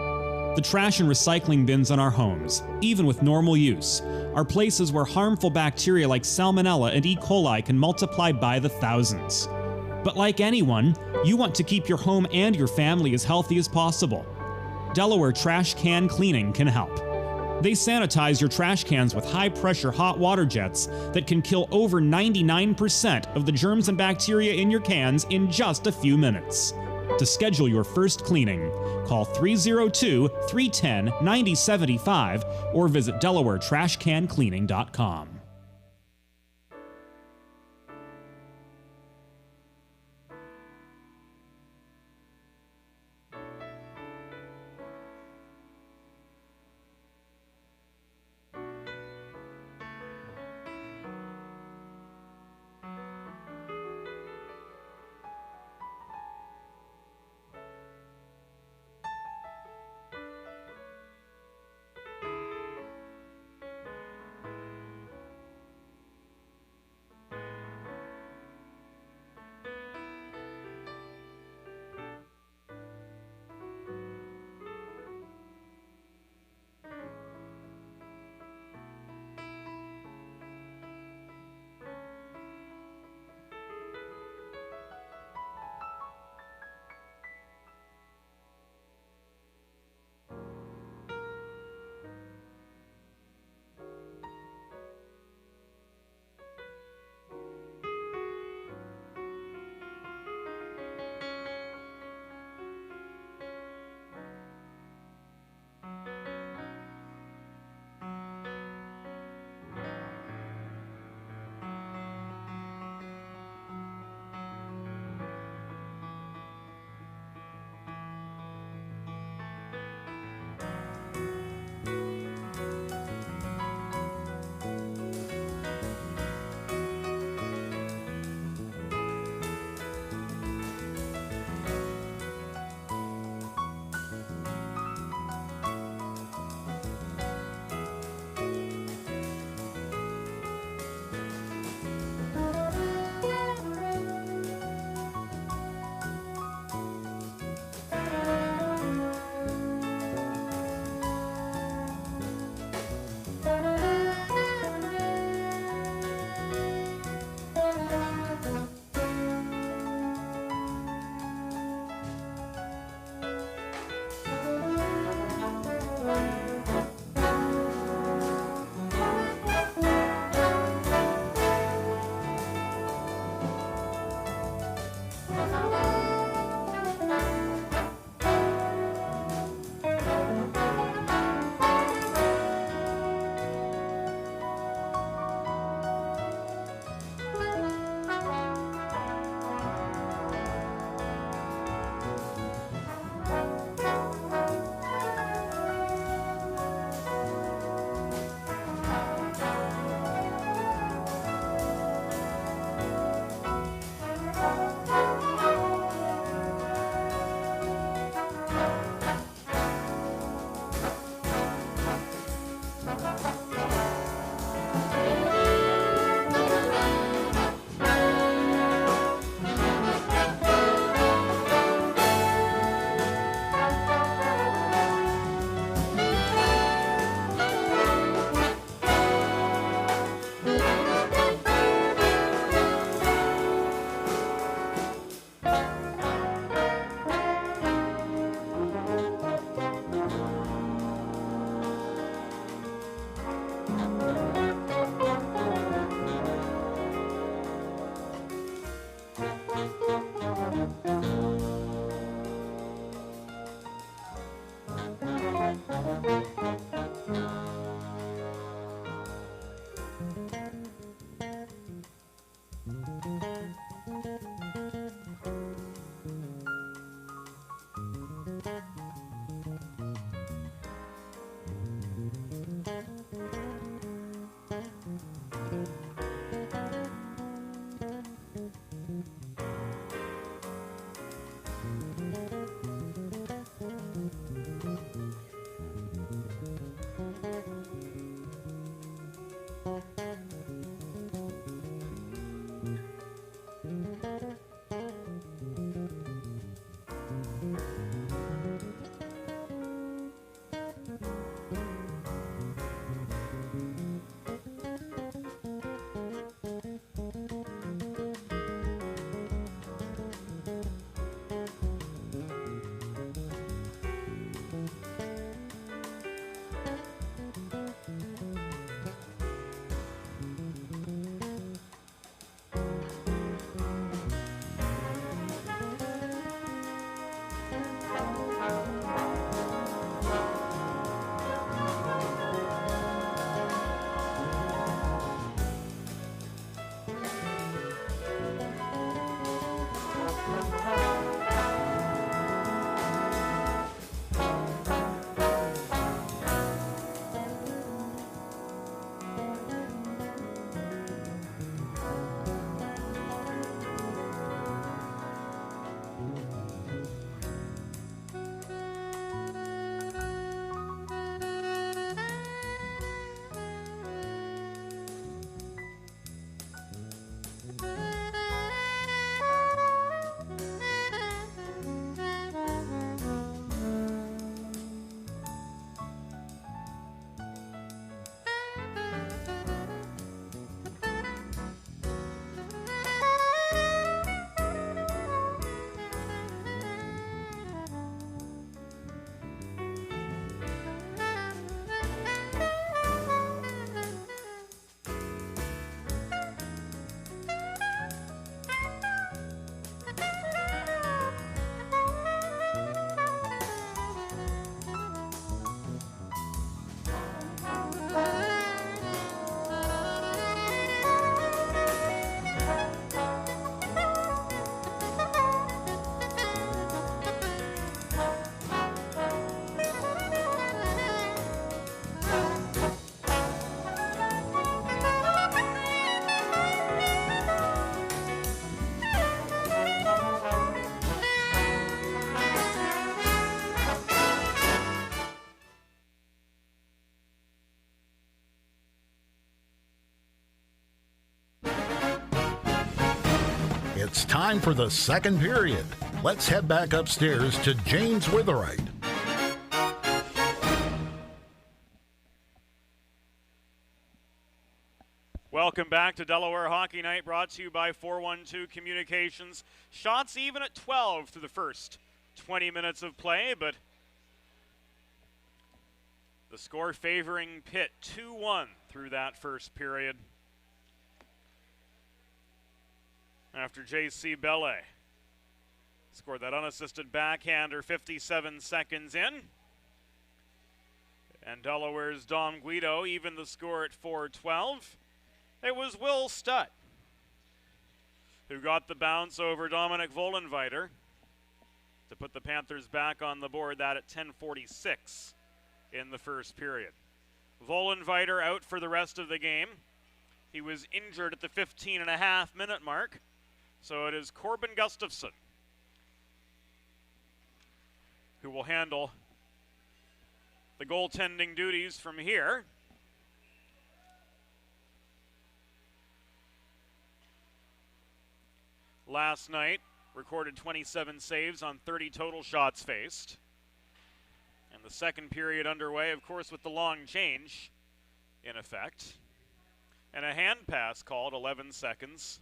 The trash and recycling bins in our homes, even with normal use, are places where harmful bacteria like Salmonella and E. coli can multiply by the thousands. But like anyone, you want to keep your home and your family as healthy as possible. Delaware Trash Can Cleaning can help. They sanitize your trash cans with high-pressure hot water jets that can kill over 99% of the germs and bacteria in your cans in just a few minutes. To schedule your first cleaning, call 302-310-9075 or visit DelawareTrashCanCleaning.com. It's time for the second period. Let's head back upstairs to James Witherite. Welcome back to Delaware Hockey Night, brought to you by 412 Communications. Shots even at 12 through the first 20 minutes of play, but the score favoring Pitt 2-1 through that first period. After J.C. Bellet scored that unassisted backhander 57 seconds in. And Delaware's Dom Guido evened the score at 4-12. It was Will Stutt who got the bounce over Dominic Vollenweiter to put the Panthers back on the board, that at 10:46 in the first period. Vollenweiter out for the rest of the game. He was injured at the 15.5-minute mark, so it is Corbin Gustafson who will handle the goaltending duties from here. Last night, recorded 27 saves on 30 total shots faced. And the second period underway, of course, with the long change in effect. And a hand pass called 11 seconds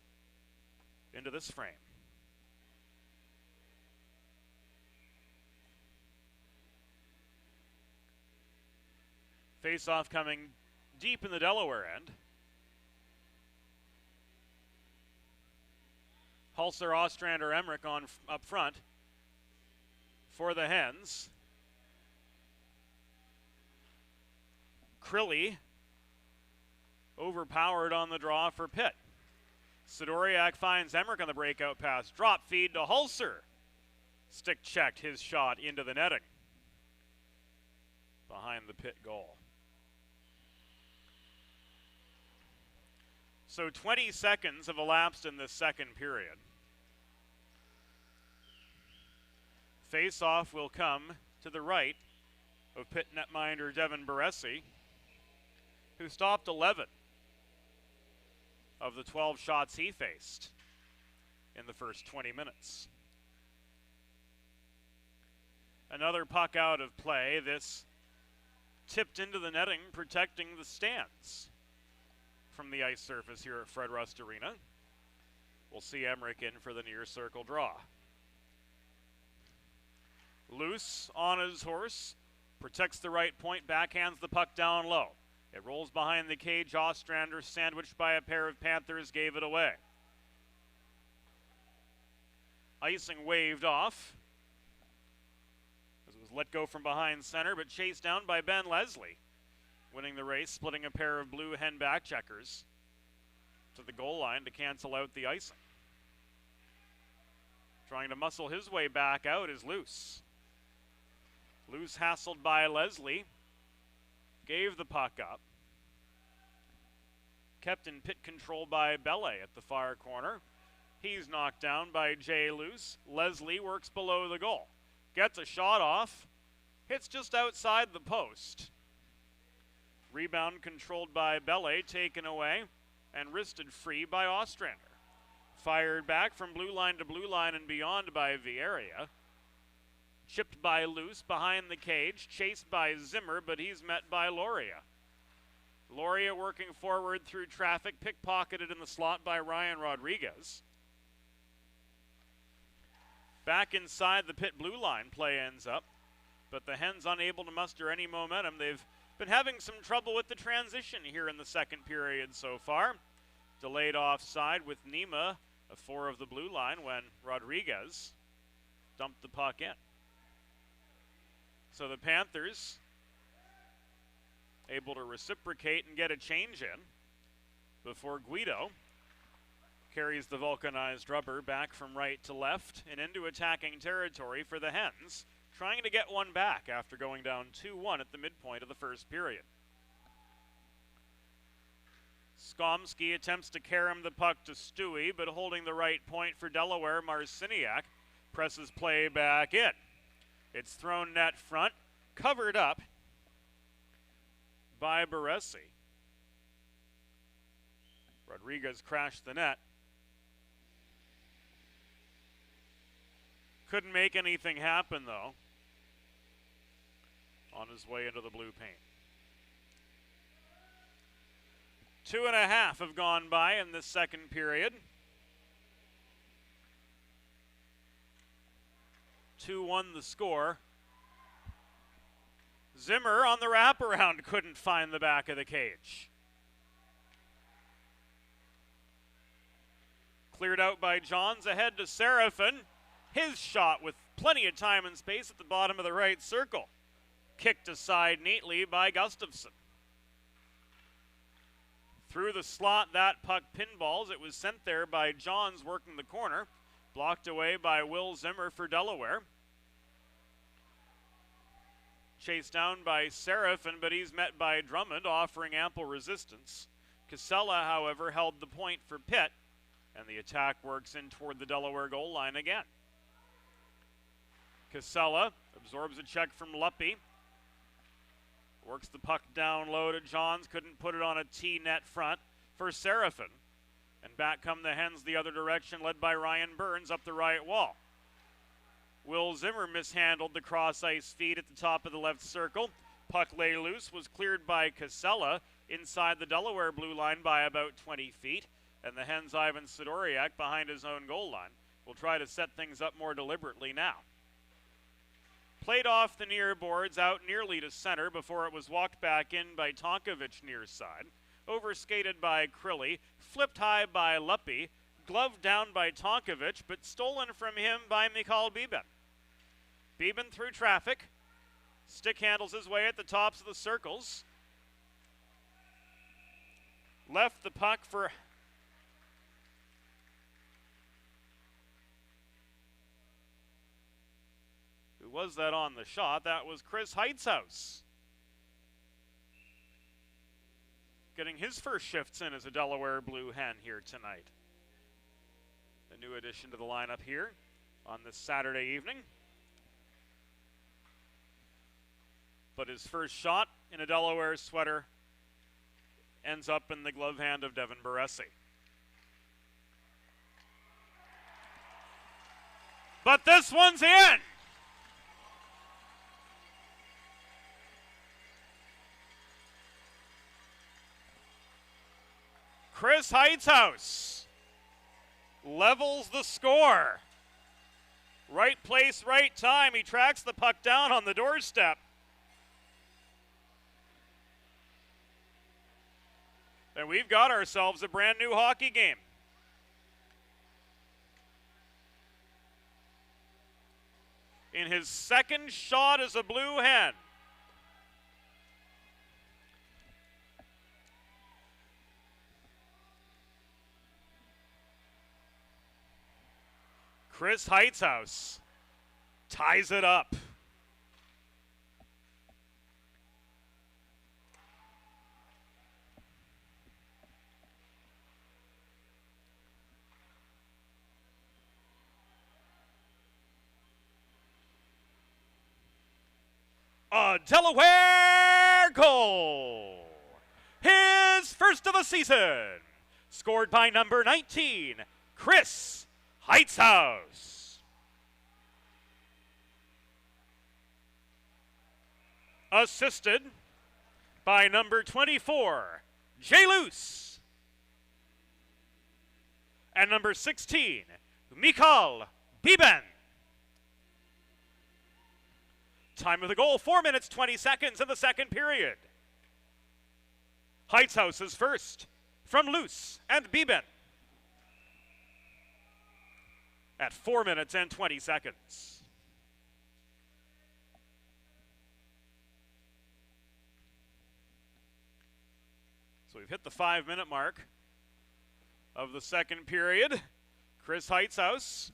into this frame. Face-off coming deep in the Delaware end. Hulser, Ostrander, Emmerich on up front for the Hens. Crilly overpowered on the draw for Pitt. Sidoriak finds Emmerich on the breakout pass. Drop feed to Hulser. Stick checked his shot into the netting behind the Pitt goal. So 20 seconds have elapsed in this second period. Face-off will come to the right of Pitt netminder Devin Baresi, who stopped 11 of the 12 shots he faced in the first 20 minutes. Another puck out of play. This tipped into the netting, protecting the stands from the ice surface here at Fred Rust Arena. We'll see Emmerich in for the near circle draw. Loose on his horse, protects the right point, backhands the puck down low. It rolls behind the cage. Ostrander, sandwiched by a pair of Panthers, gave it away. Icing waved off as it was let go from behind center, but chased down by Ben Leslie, winning the race, splitting a pair of blue Hen back checkers to the goal line to cancel out the icing. Trying to muscle his way back out is Loose. Loose, hassled by Leslie, gave the puck up. Kept in Pitt control by Bellet at the far corner. He's knocked down by Jay Loose. Leslie works below the goal. Gets a shot off. Hits just outside the post. Rebound controlled by Bellet, taken away, and wristed free by Ostrander. Fired back from blue line to blue line and beyond by Vieira. Chipped by Loose behind the cage, chased by Zimmer, but he's met by Loria. Loria working forward through traffic, pickpocketed in the slot by Ryan Rodriguez. Back inside the Pitt blue line, play ends up, but the Hens unable to muster any momentum. They've been having some trouble with the transition here in the second period so far. Delayed offside with Nima, a 4 of the blue line, when Rodriguez dumped the puck in. So the Panthers able to reciprocate and get a change in before Guido carries the vulcanized rubber back from right to left and into attacking territory for the Hens, trying to get one back after going down 2-1 at the midpoint of the first period. Skomsky attempts to carom the puck to Stewie, but holding the right point for Delaware, Marciniak presses play back in. It's thrown net front, covered up by Baresi. Rodriguez crashed the net. Couldn't make anything happen, though, on his way into the blue paint. 2.5 have gone by in this second period. 2-1 the score. Zimmer on the wraparound couldn't find the back of the cage. Cleared out by Johns, ahead to Seraphin. His shot with plenty of time and space at the bottom of the right circle. Kicked aside neatly by Gustafson. Through the slot, that puck pinballs. It was sent there by Johns working the corner. Blocked away by Will Zimmer for Delaware. Chased down by Seraphin, but he's met by Drummond, offering ample resistance. Casella, however, held the point for Pitt, and the attack works in toward the Delaware goal line again. Casella absorbs a check from Luppy. Works the puck down low to Johns. Couldn't put it on a T-net front for Seraphin. And back come the Hens the other direction, led by Ryan Burns up the right wall. Will Zimmer mishandled the cross-ice feed at the top of the left circle. Puck lay loose, was cleared by Casella inside the Delaware blue line by about 20 feet. And the Hens' Ivan Sidoriak behind his own goal line will try to set things up more deliberately now. Played off the near boards out nearly to center before it was walked back in by Tonkovic near side. Overskated by Crilly, flipped high by Luppy, gloved down by Tonkovic, but stolen from him by Mikhail Beben. Beben through traffic, stick handles his way at the tops of the circles. Left the puck for who was that on the shot? That was Chris Heitzhaus. Getting his first shifts in as a Delaware Blue Hen here tonight. A new addition to the lineup here on this Saturday evening. But his first shot in a Delaware sweater ends up in the glove hand of Devin Baresi. But this one's in! Chris Heitzhaus levels the score. Right place, right time. He tracks the puck down on the doorstep. And we've got ourselves a brand new hockey game. In his second shot as a Blue Hen. Chris Heitzhaus ties it up. A Delaware goal. His first of the season. Scored by number 19, Chris Heitzhaus. Assisted by number 24, Jay Luce. And number 16, Mikhail Beben. Time of the goal, 4 minutes, 20 seconds in the second period. Heitzhaus is first from Luce and Beben. At 4 minutes and 20 seconds. So we've hit the 5-minute mark of the second period. Chris Heitzhaus,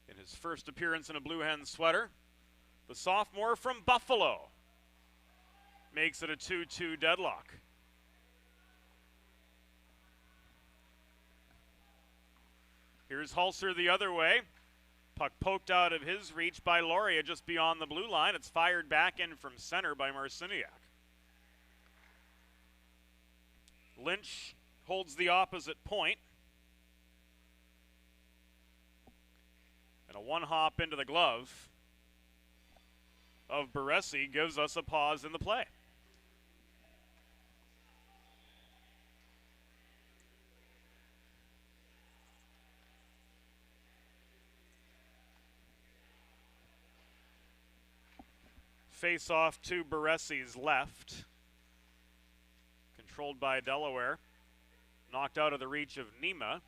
in his first appearance in a Blue Hen sweater, the sophomore from Buffalo, makes it a 2-2 deadlock. Here's Hulser the other way. Puck poked out of his reach by Loria just beyond the blue line. It's fired back in from center by Marciniak. Lynch holds the opposite point. And a one-hop into the glove of Baresi gives us a pause in the play. Face off to Baresi's left. Controlled by Delaware. Knocked out of the reach of Nima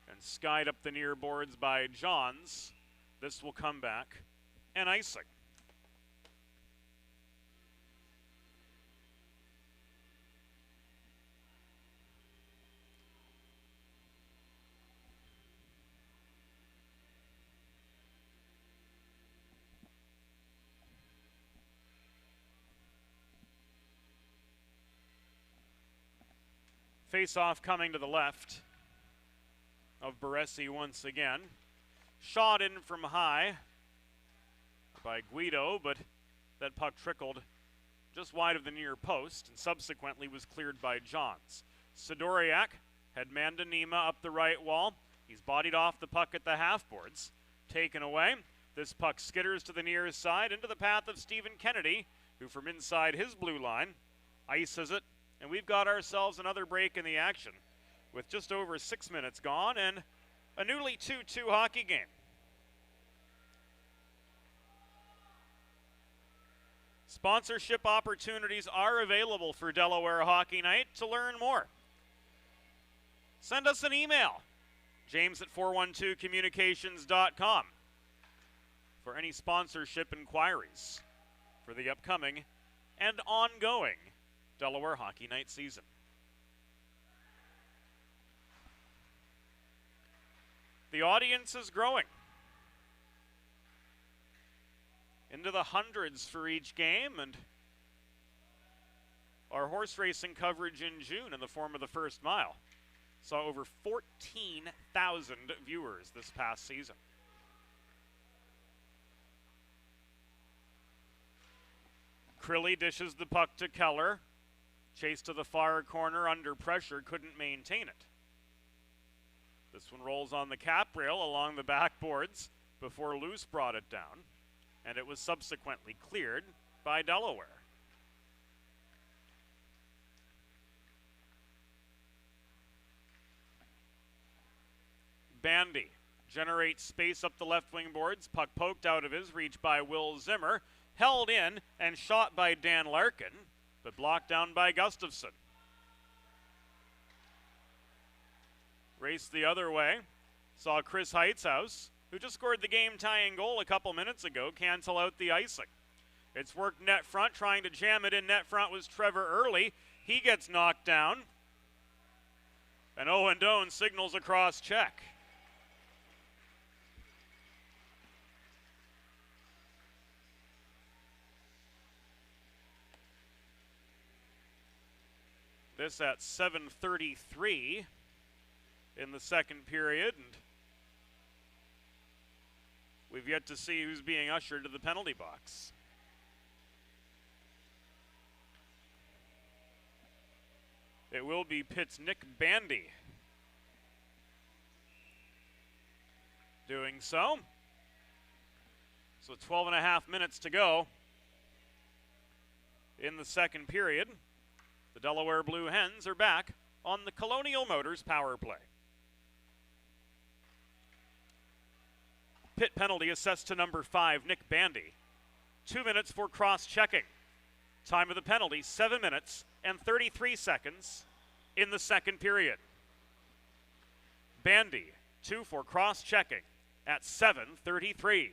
and skied up the near boards by Johns. This will come back and icing. Face-off coming to the left of Baresi once again. Shot in from high by Guido, but that puck trickled just wide of the near post and subsequently was cleared by Johns. Sidoriak had man to Nima up the right wall. He's bodied off the puck at the half boards. Taken away. This puck skitters to the near side into the path of Stephen Kennedy, who from inside his blue line ices it. And we've got ourselves another break in the action with just over 6 minutes gone and a newly 2-2 hockey game. Sponsorship opportunities are available for Delaware Hockey Night. To learn more, send us an email, james@412communications.com, for any sponsorship inquiries for the upcoming and ongoing Delaware Hockey Night season. The audience is growing into the hundreds for each game, and our horse racing coverage in June in the form of the First Mile saw over 14,000 viewers this past season. Crilly dishes the puck to Keller. Chase to the far corner, under pressure, couldn't maintain it. This one rolls on the cap rail along the backboards before Luce brought it down, and it was subsequently cleared by Delaware. Bandy generates space up the left wing boards, puck poked out of his reach by Will Zimmer, held in and shot by Dan Larkin, but blocked down by Gustafson. Raced the other way. Saw Chris Heitzhaus, who just scored the game-tying goal a couple minutes ago, cancel out the icing. It's worked net front. Trying to jam it in net front was Trevor Early. He gets knocked down. And Owen Doan signals across check. This at 7:33 in the second period, and we've yet to see who's being ushered to the penalty box. It will be Pitt's Nick Bandy doing so. So 12 and a half minutes to go in the second period. The Delaware Blue Hens are back on the Colonial Motors power play. Pitt penalty assessed to number 5, Nick Bandy. 2 minutes for cross-checking. Time of the penalty, 7 minutes and 33 seconds in the second period. Bandy, 2 for cross-checking at 7:33.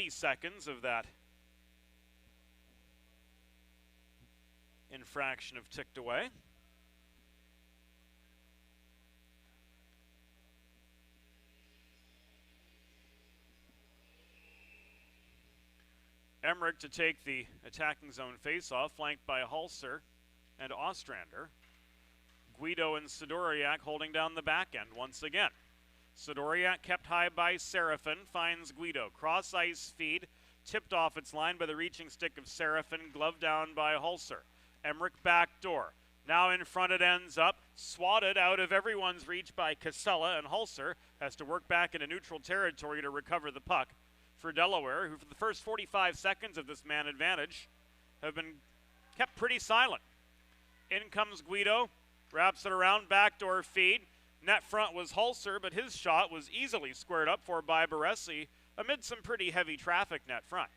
Seconds of that infraction have ticked away. Emmerich to take the attacking zone faceoff, flanked by Hulser and Ostrander. Guido and Sidoriak holding down the back end once again. Sidoriak kept high by Serafin, finds Guido. Cross ice feed, tipped off its line by the reaching stick of Serafin, gloved down by Hulser. Emmerich backdoor, Now in front it ends up, swatted out of everyone's reach by Casella, and Hulser has to work back into neutral territory to recover the puck for Delaware, who for the first 45 seconds of this man advantage have been kept pretty silent. In comes Guido, wraps it around, backdoor feed. Net front was Hulser, but his shot was easily squared up for by Baresi amid some pretty heavy traffic net front.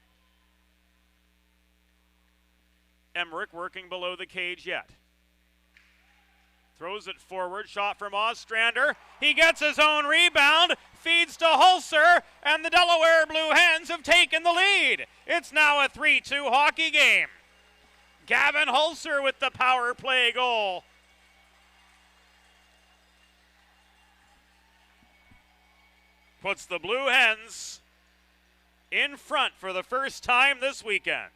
Emmerich working below the cage yet. Throws it forward, shot from Ostrander. He gets his own rebound, feeds to Hulser, and the Delaware Blue Hens have taken the lead. It's now a 3-2 hockey game. Gavin Hulser with the power play goal. Puts the Blue Hens in front for the first time this weekend.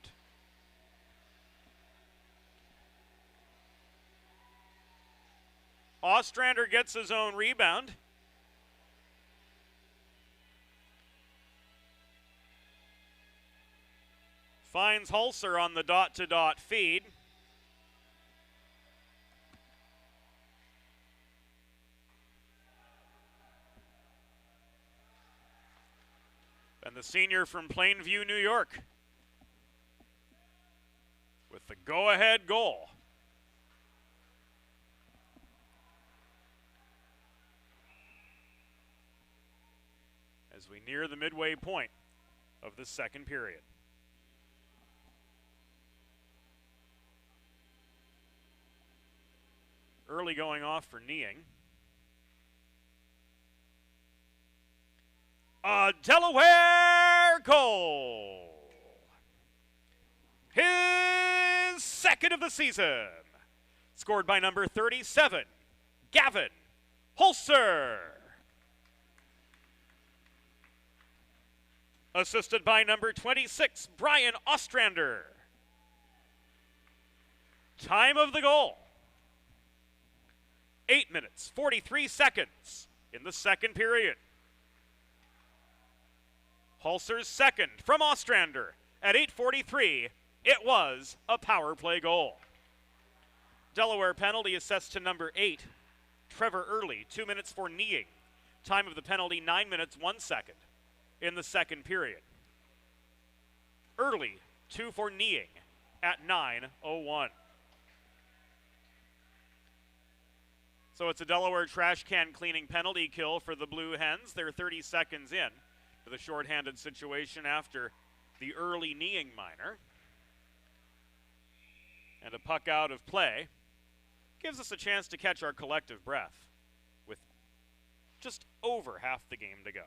Ostrander gets his own rebound. Finds Hulser on the dot-to-dot feed. And the senior from Plainview, New York, with the go-ahead goal. As we near the midway point of the second period. Early going off for Kneeing. A Delaware goal. His second of the season. Scored by number 37, Gavin Hulser. Assisted by number 26, Brian Ostrander. Time of the goal, 8 minutes, 43 seconds in the second period. Hulser's second from Ostrander at 8:43. It was a power play goal. Delaware penalty assessed to number 8, Trevor Early, 2 minutes for kneeing. Time of the penalty, 9 minutes, 1 second in the second period. Early, 2 for kneeing at 9:01. So it's a Delaware trash can cleaning penalty kill for the Blue Hens. They're 30 seconds in to the shorthanded situation after the early kneeing minor. And a puck out of play gives us a chance to catch our collective breath with just over half the game to go.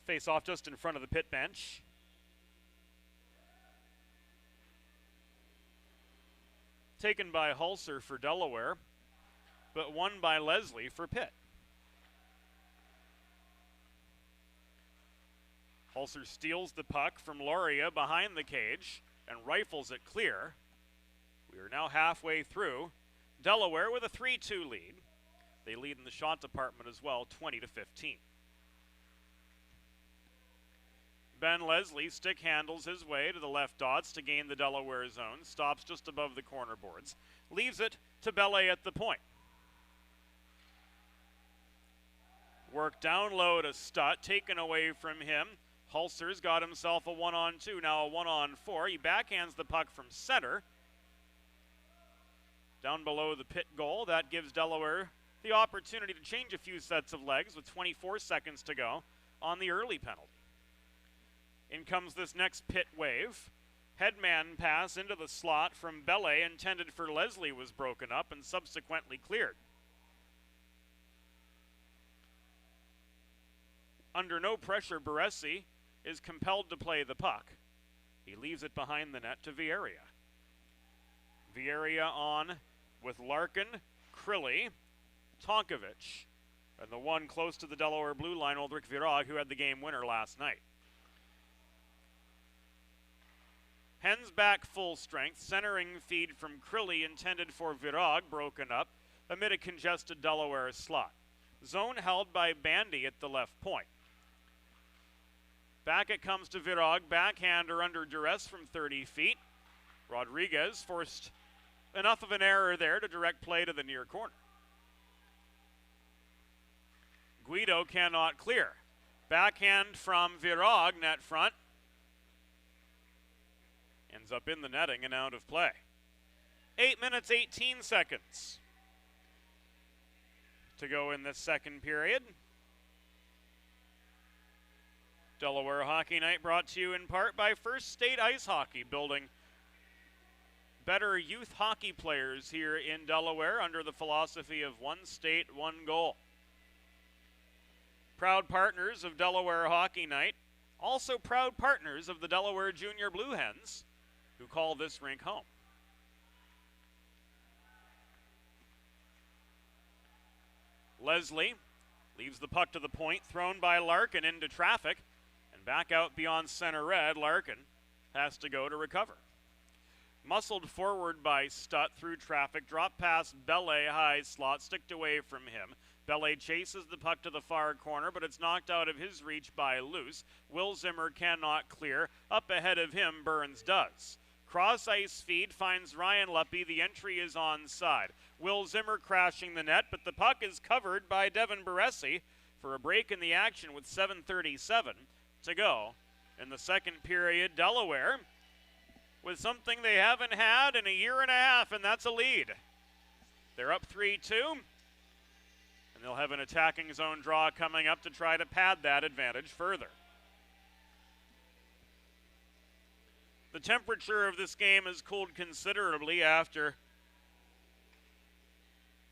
Face off just in front of the pit bench. Taken by Hulser for Delaware, but won by Leslie for Pitt. Hulser steals the puck from Loria behind the cage and rifles it clear. We are now halfway through. Delaware with a 3-2 lead. They lead in the shot department as well, 20-15. Ben Leslie stick handles his way to the left dots to gain the Delaware zone, stops just above the corner boards, leaves it to Bellet at the point. Work down low to Stutt, taken away from him. Hulser's got himself a 1-on-2, now a 1-on-4. He backhands the puck from center. Down below the Pitt goal, that gives Delaware the opportunity to change a few sets of legs with 24 seconds to go on the early penalty. In comes this next Pitt wave. Headman pass into the slot from Bellet intended for Leslie was broken up and subsequently cleared. Under no pressure, Baresi is compelled to play the puck. He leaves it behind the net to Vieira. Vieira on with Larkin, Crilly, Tonkovic, and the one close to the Delaware blue line, Ulrich Virag, who had the game winner last night. Hens back full strength, centering feed from Crilly intended for Virag, broken up amid a congested Delaware slot. Zone held by Bandy at the left point. Back it comes to Virag, backhander under duress from 30 feet. Rodriguez forced enough of an error there to direct play to the near corner. Guido cannot clear. Backhand from Virag, net front. Ends up in the netting and out of play. 8 minutes, 18 seconds to go in this second period. Delaware Hockey Night brought to you in part by First State Ice Hockey, building better youth hockey players here in Delaware under the philosophy of one state, one goal. Proud partners of Delaware Hockey Night, also proud partners of the Delaware Junior Blue Hens, who call this rink home. Leslie leaves the puck to the point, thrown by Larkin into traffic, and back out beyond center red. Larkin has to go to recover. Muscled forward by Stutt through traffic, drop past Bellet, high slot, sticked away from him. Bellet chases the puck to the far corner, but it's knocked out of his reach by Luce. Will Zimmer cannot clear. Up ahead of him, Burns does. Cross ice feed finds Ryan Luppy. The entry is onside. Will Zimmer crashing the net, but the puck is covered by Devin Baresi for a break in the action with 7:37 to go in the second period. Delaware with something they haven't had in a year and a half, and that's a lead. They're up 3-2, and they'll have an attacking zone draw coming up to try to pad that advantage further. The temperature of this game has cooled considerably after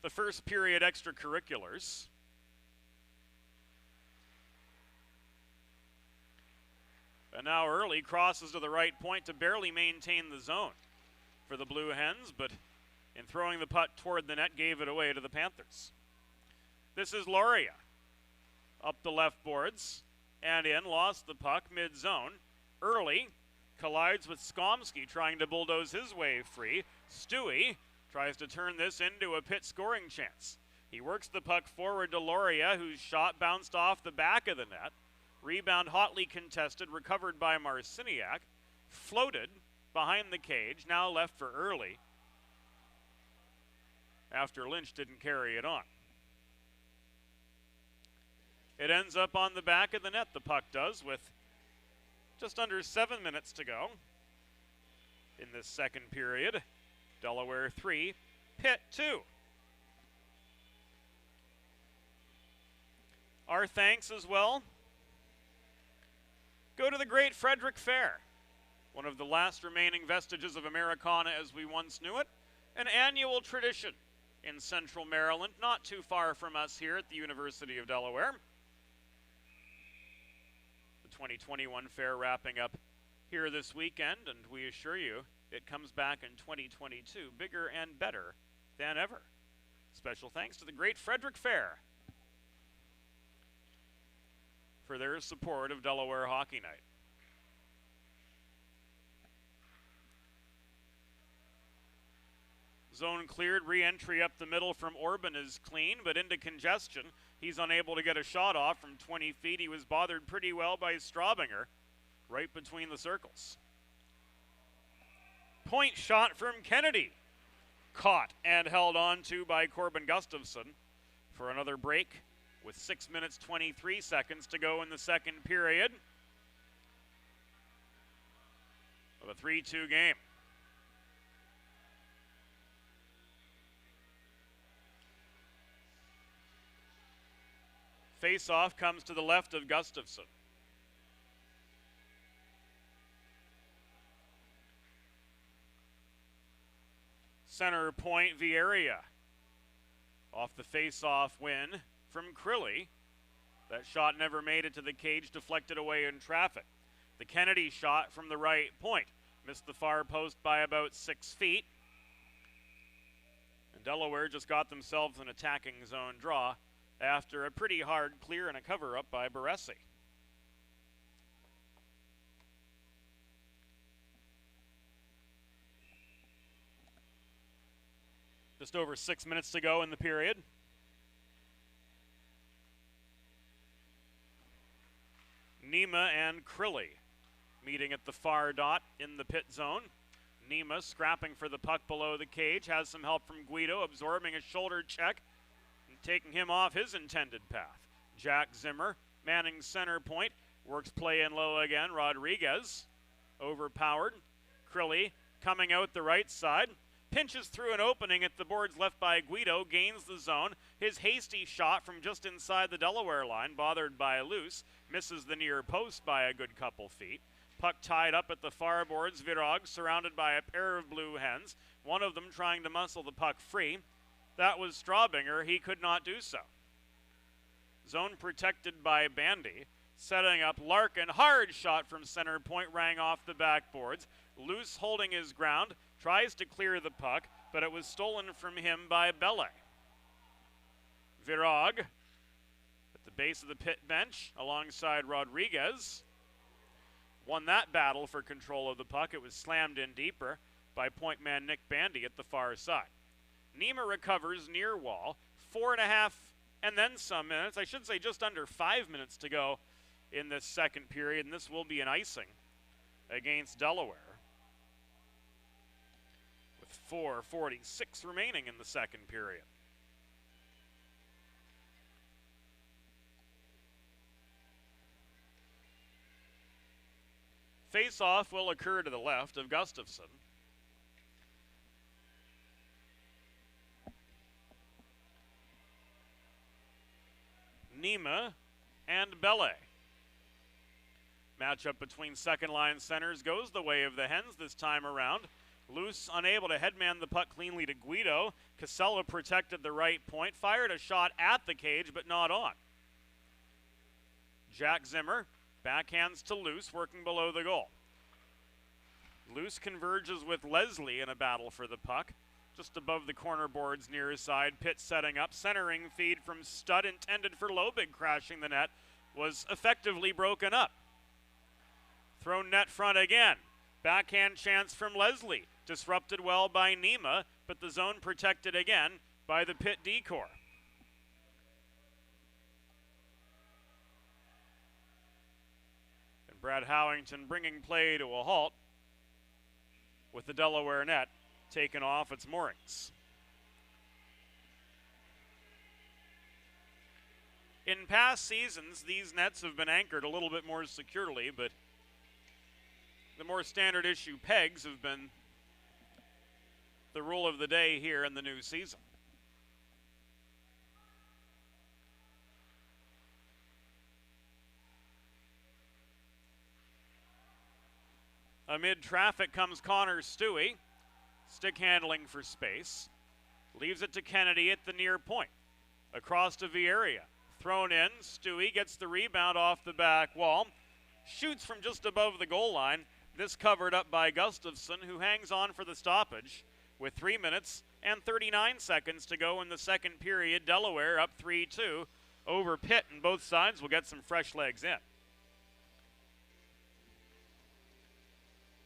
the first period extracurriculars. And now Early crosses to the right point to barely maintain the zone for the Blue Hens, but in throwing the puck toward the net gave it away to the Panthers. This is Loria up the left boards and in, lost the puck mid-zone. Early collides with Skomsky trying to bulldoze his way free. Stewie tries to turn this into a Pitt scoring chance. He works the puck forward to Loria, whose shot bounced off the back of the net. Rebound hotly contested, recovered by Marciniak. Floated behind the cage, now left for Early after Lynch didn't carry it on. It ends up on the back of the net, the puck does, with just under 7 minutes to go in this second period. Delaware 3, Pitt 2. Our thanks as well go to the Great Frederick Fair, one of the last remaining vestiges of Americana as we once knew it, an annual tradition in central Maryland, not too far from us here at the University of Delaware. The 2021 fair wrapping up here this weekend, and we assure you it comes back in 2022 bigger and better than ever. Special thanks to the Great Frederick Fair for their support of Delaware Hockey Night. Zone cleared, re-entry up the middle from Orban is clean, but into congestion. He's unable to get a shot off from 20 feet. He was bothered pretty well by Straubinger right between the circles. Point shot from Kennedy. Caught and held on to by Corbin Gustafson for another break with 6 minutes 23 seconds to go in the second period of a 3-2 game. Face-off comes to the left of Gustafson. Center point, Vieira. Off the face-off win from Crilly. That shot never made it to the cage, deflected away in traffic. The Kennedy shot from the right point. Missed the far post by about 6 feet. And Delaware just got themselves an attacking zone draw after a pretty hard clear and a cover-up by Baresi. Just over 6 minutes to go in the period. Nima and Crilly meeting at the far dot in the Pitt zone. Nima scrapping for the puck below the cage, has some help from Guido, absorbing a shoulder check and taking him off his intended path. Jack Zimmer manning center point, works play in low again. Rodriguez overpowered. Crilly coming out the right side, pinches through an opening at the boards left by Guido, gains the zone. His hasty shot from just inside the Delaware line, bothered by loose, misses the near post by a good couple feet. Puck tied up at the far boards. Virag surrounded by a pair of blue hens, one of them trying to muscle the puck free. That was Straubinger. He could not do so. Zone protected by Bandy. Setting up Larkin. Hard shot from center point, rang off the backboards. Loose holding his ground. Tries to clear the puck, but it was stolen from him by Bele. Virag at the base of the Pitt bench alongside Rodriguez. Won that battle for control of the puck. It was slammed in deeper by point man Nick Bandy at the far side. Nima recovers near wall. 4.5 and then some minutes. I should say just under 5 minutes to go in this second period, and this will be an icing against Delaware with 4:46 remaining in the second period. Face-off will occur to the left of Gustafson. Nima and Bele. Matchup between second line centers goes the way of the Hens this time around. Loose, unable to headman the puck cleanly to Guido. Casella protected the right point, fired a shot at the cage, but not on. Jack Zimmer backhands to Loose, working below the goal. Loose converges with Leslie in a battle for the puck. Just above the corner boards near his side. Pitt setting up. Centering feed from Stud intended for Lobig, crashing the net. Was effectively broken up. Thrown net front again. Backhand chance from Leslie. Disrupted well by Nima, but the zone protected again by the Pitt decor. And Brad Howington bringing play to a halt with the Delaware net taken off its moorings. In past seasons, these nets have been anchored a little bit more securely, but the more standard issue pegs have been the rule of the day here in the new season. Amid traffic comes Connor Stewie, stick handling for space. Leaves it to Kennedy at the near point. Across to Vieira. Thrown in, Stewie gets the rebound off the back wall. Shoots from just above the goal line. This covered up by Gustafson, who hangs on for the stoppage with 3 minutes and 39 seconds to go in the second period. Delaware up 3-2 over Pitt, and both sides will get some fresh legs in.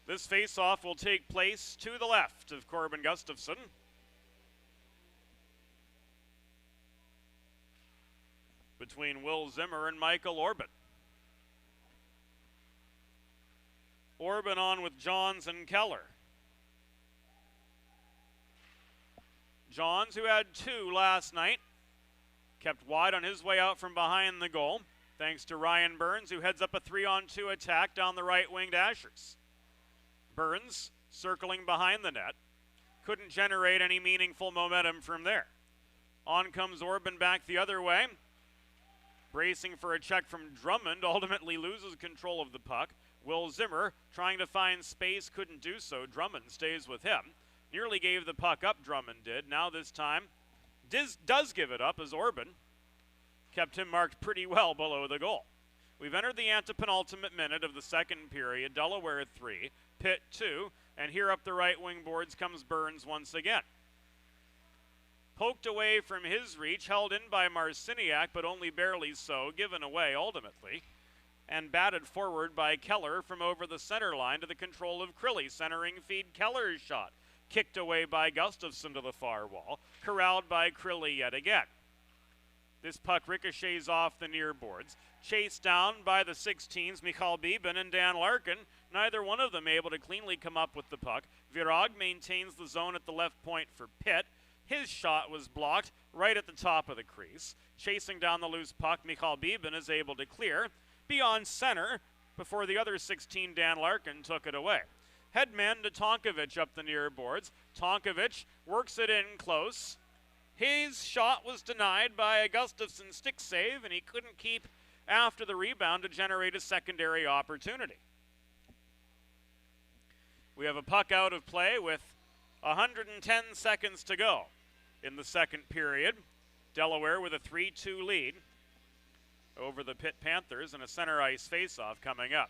This face-off will take place to the left of Corbin Gustafson. Between Will Zimmer and Michael Orban. Orban on with Johns and Keller. Johns, who had 2 last night, kept wide on his way out from behind the goal, thanks to Ryan Burns, who heads up a 3-on-2 attack down the right wing Dashers. Burns circling behind the net. Couldn't generate any meaningful momentum from there. On comes Orban back the other way. Bracing for a check from Drummond, ultimately loses control of the puck. Will Zimmer trying to find space, couldn't do so. Drummond stays with him. Nearly gave the puck up, Drummond did. Now this time does give it up as Orban kept him marked pretty well below the goal. We've entered the antepenultimate minute of the second period. Delaware 3, Pitt 2, and here up the right wing boards comes Burns once again. Poked away from his reach, held in by Marciniak, but only barely so, given away ultimately, and batted forward by Keller from over the center line to the control of Crilly. Centering feed, Keller's shot. Kicked away by Gustafson to the far wall, corralled by Crilly yet again. This puck ricochets off the near boards. Chased down by the 16s, Michal Bibin and Dan Larkin. Neither one of them able to cleanly come up with the puck. Virag maintains the zone at the left point for Pitt. His shot was blocked right at the top of the crease. Chasing down the loose puck, Michal Bibin is able to clear beyond center before the other 16, Dan Larkin, took it away. Headman to Tonkovic up the near boards. Tonkovic works it in close. His shot was denied by a Gustafson stick save, and he couldn't keep after the rebound to generate a secondary opportunity. We have a puck out of play with 110 seconds to go in the second period. Delaware with a 3-2 lead over the Pitt Panthers, and a center ice faceoff coming up.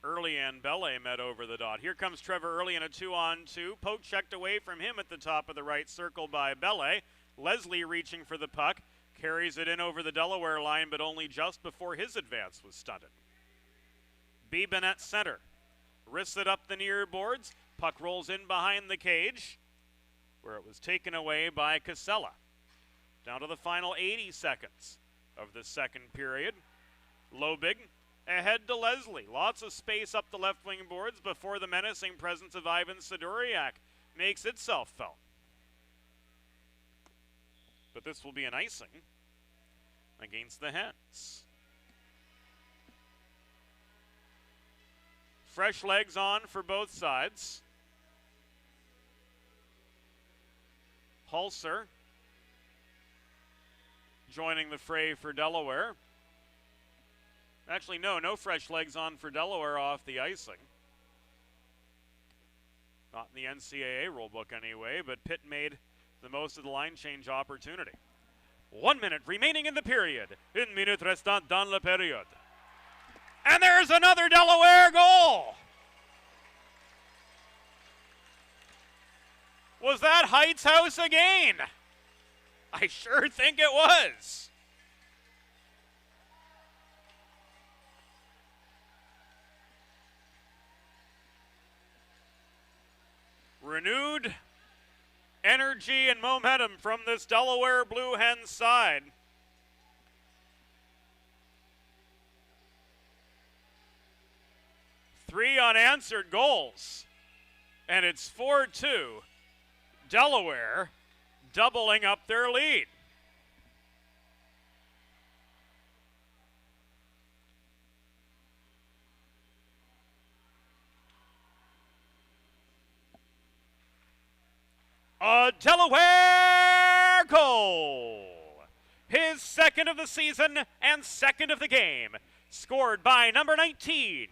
Early and Belle met over the dot. Here comes Trevor Early in a 2-on-2. Poke checked away from him at the top of the right circle by Belle. Leslie reaching for the puck. Carries it in over the Delaware line, but only just before his advance was stunted. Bibin at center. Wrists it up the near boards. Puck rolls in behind the cage, where it was taken away by Casella. Down to the final 80 seconds of the second period. Lobig ahead to Leslie. Lots of space up the left wing boards before the menacing presence of Ivan Sidoriak makes itself felt. But this will be an icing against the Hens. Fresh legs on for both sides. Hulser joining the fray for Delaware. Actually, no fresh legs on for Delaware off the icing. Not in the NCAA rulebook anyway, but Pitt made the most of the line change opportunity. 1 minute remaining in the period. Une minute restant dans la période. And there's another Delaware goal! Was that Heights House again? I sure think it was. Renewed energy and momentum from this Delaware Blue Hens side. Three unanswered goals, and it's 4-2. Delaware doubling up their lead. A Delaware goal! His second of the season and second of the game. Scored by number 19,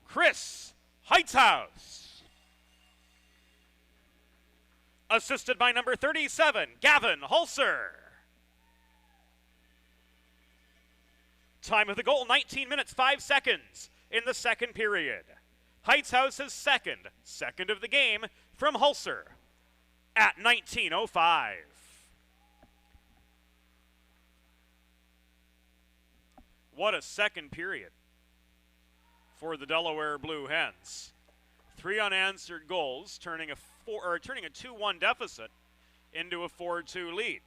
Chris Heitzhaus. Assisted by number 37, Gavin Hulser. Time of the goal, 19 minutes, 5 seconds in the second period. Heitzhaus' second of the game from Hulser at 19:05. What a second period for the Delaware Blue Hens. 3 unanswered goals, turning a 2-1 deficit into a 4-2 lead.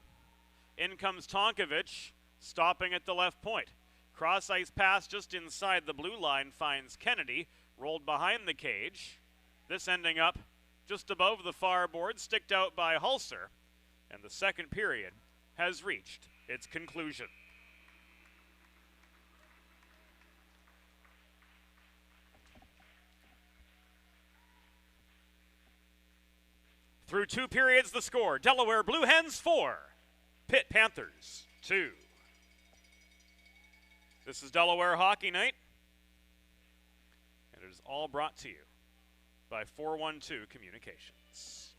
In comes Tonkovic, stopping at the left point. Cross ice pass just inside the blue line finds Kennedy, rolled behind the cage. This ending up just above the far board, sticked out by Hulser, and the second period has reached its conclusion. Through 2 periods, the score: Delaware Blue Hens 4, Pitt Panthers 2. This is Delaware Hockey Night, and it is all brought to you by 412 Communications.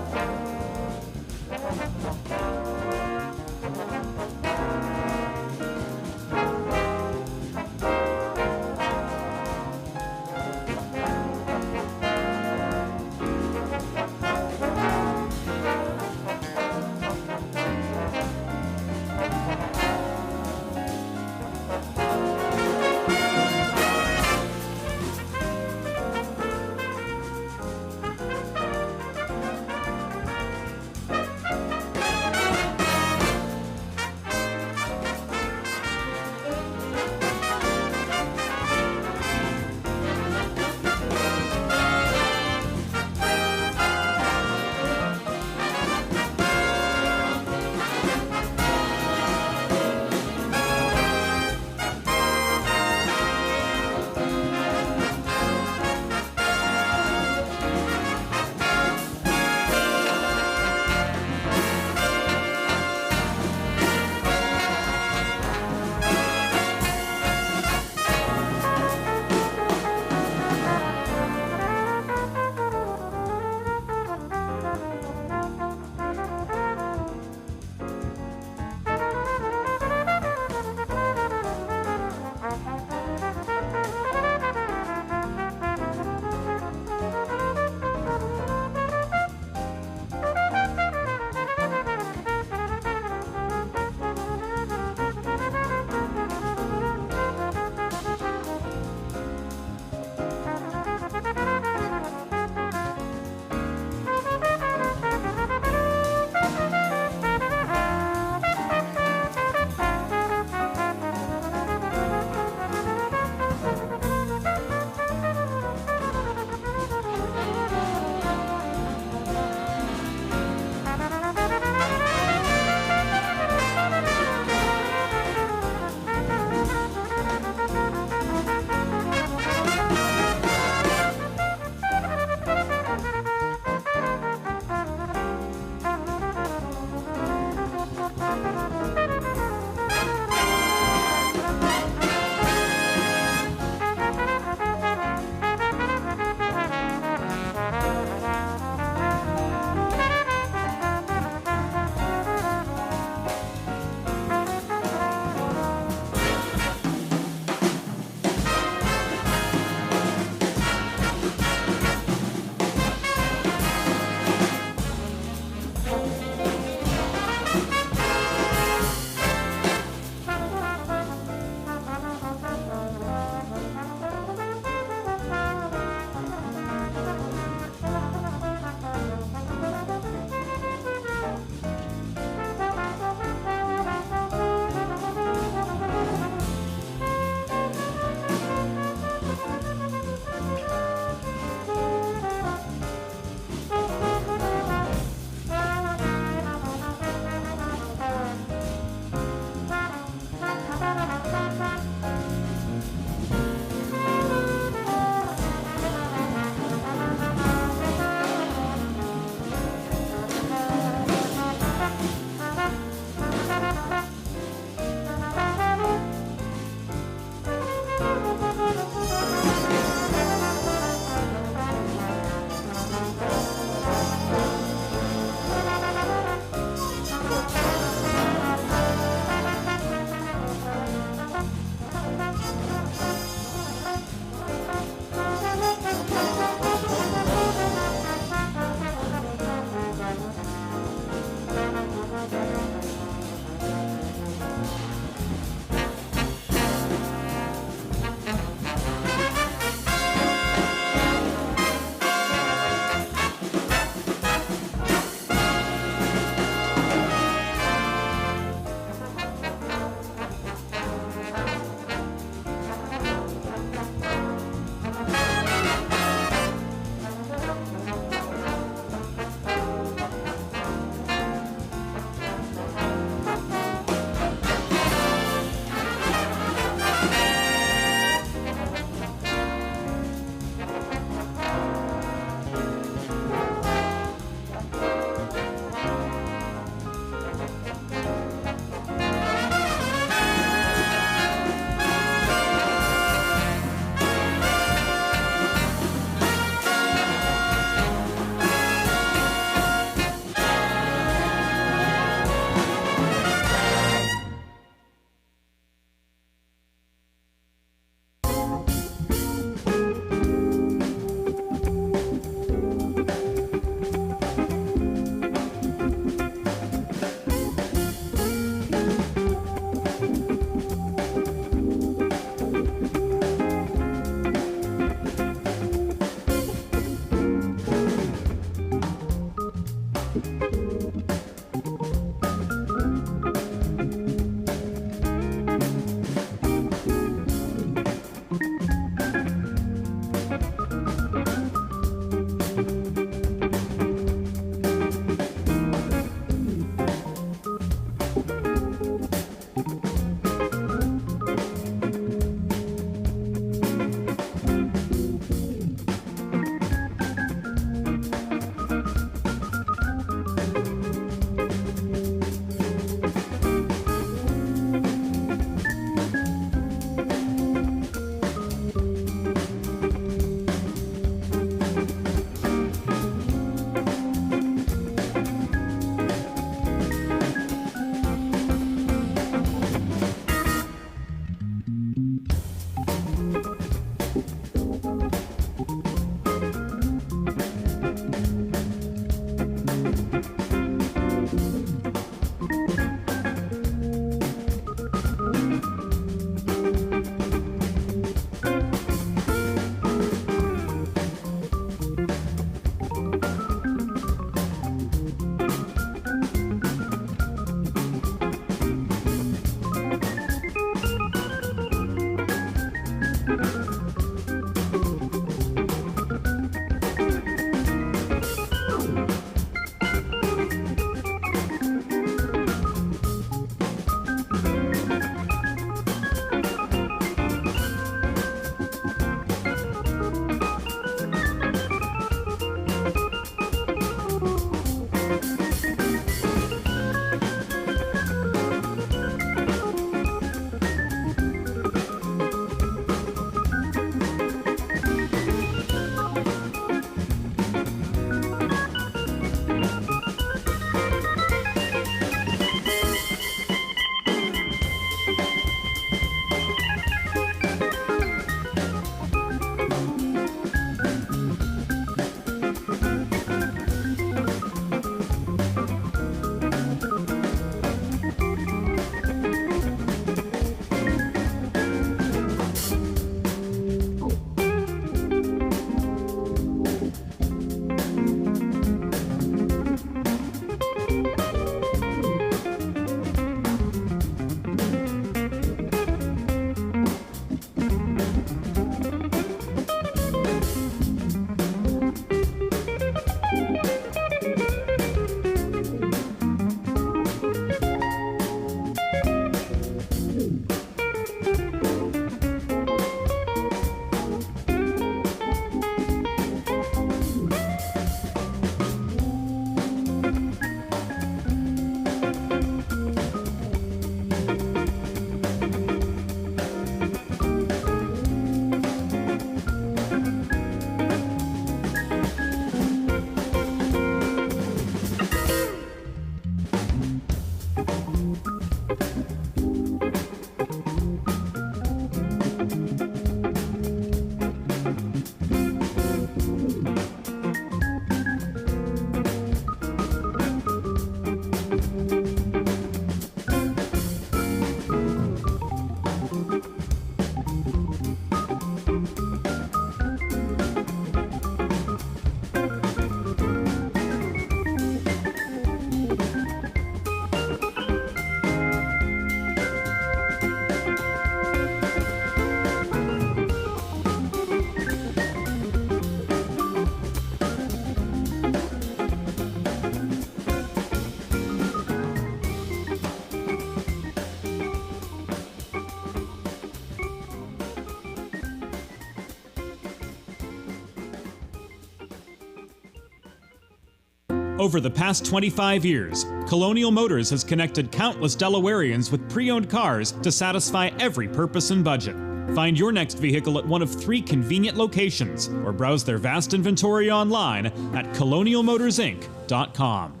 Over the past 25 years, Colonial Motors has connected countless Delawareans with pre-owned cars to satisfy every purpose and budget. Find your next vehicle at one of 3 convenient locations or browse their vast inventory online at colonialmotorsinc.com.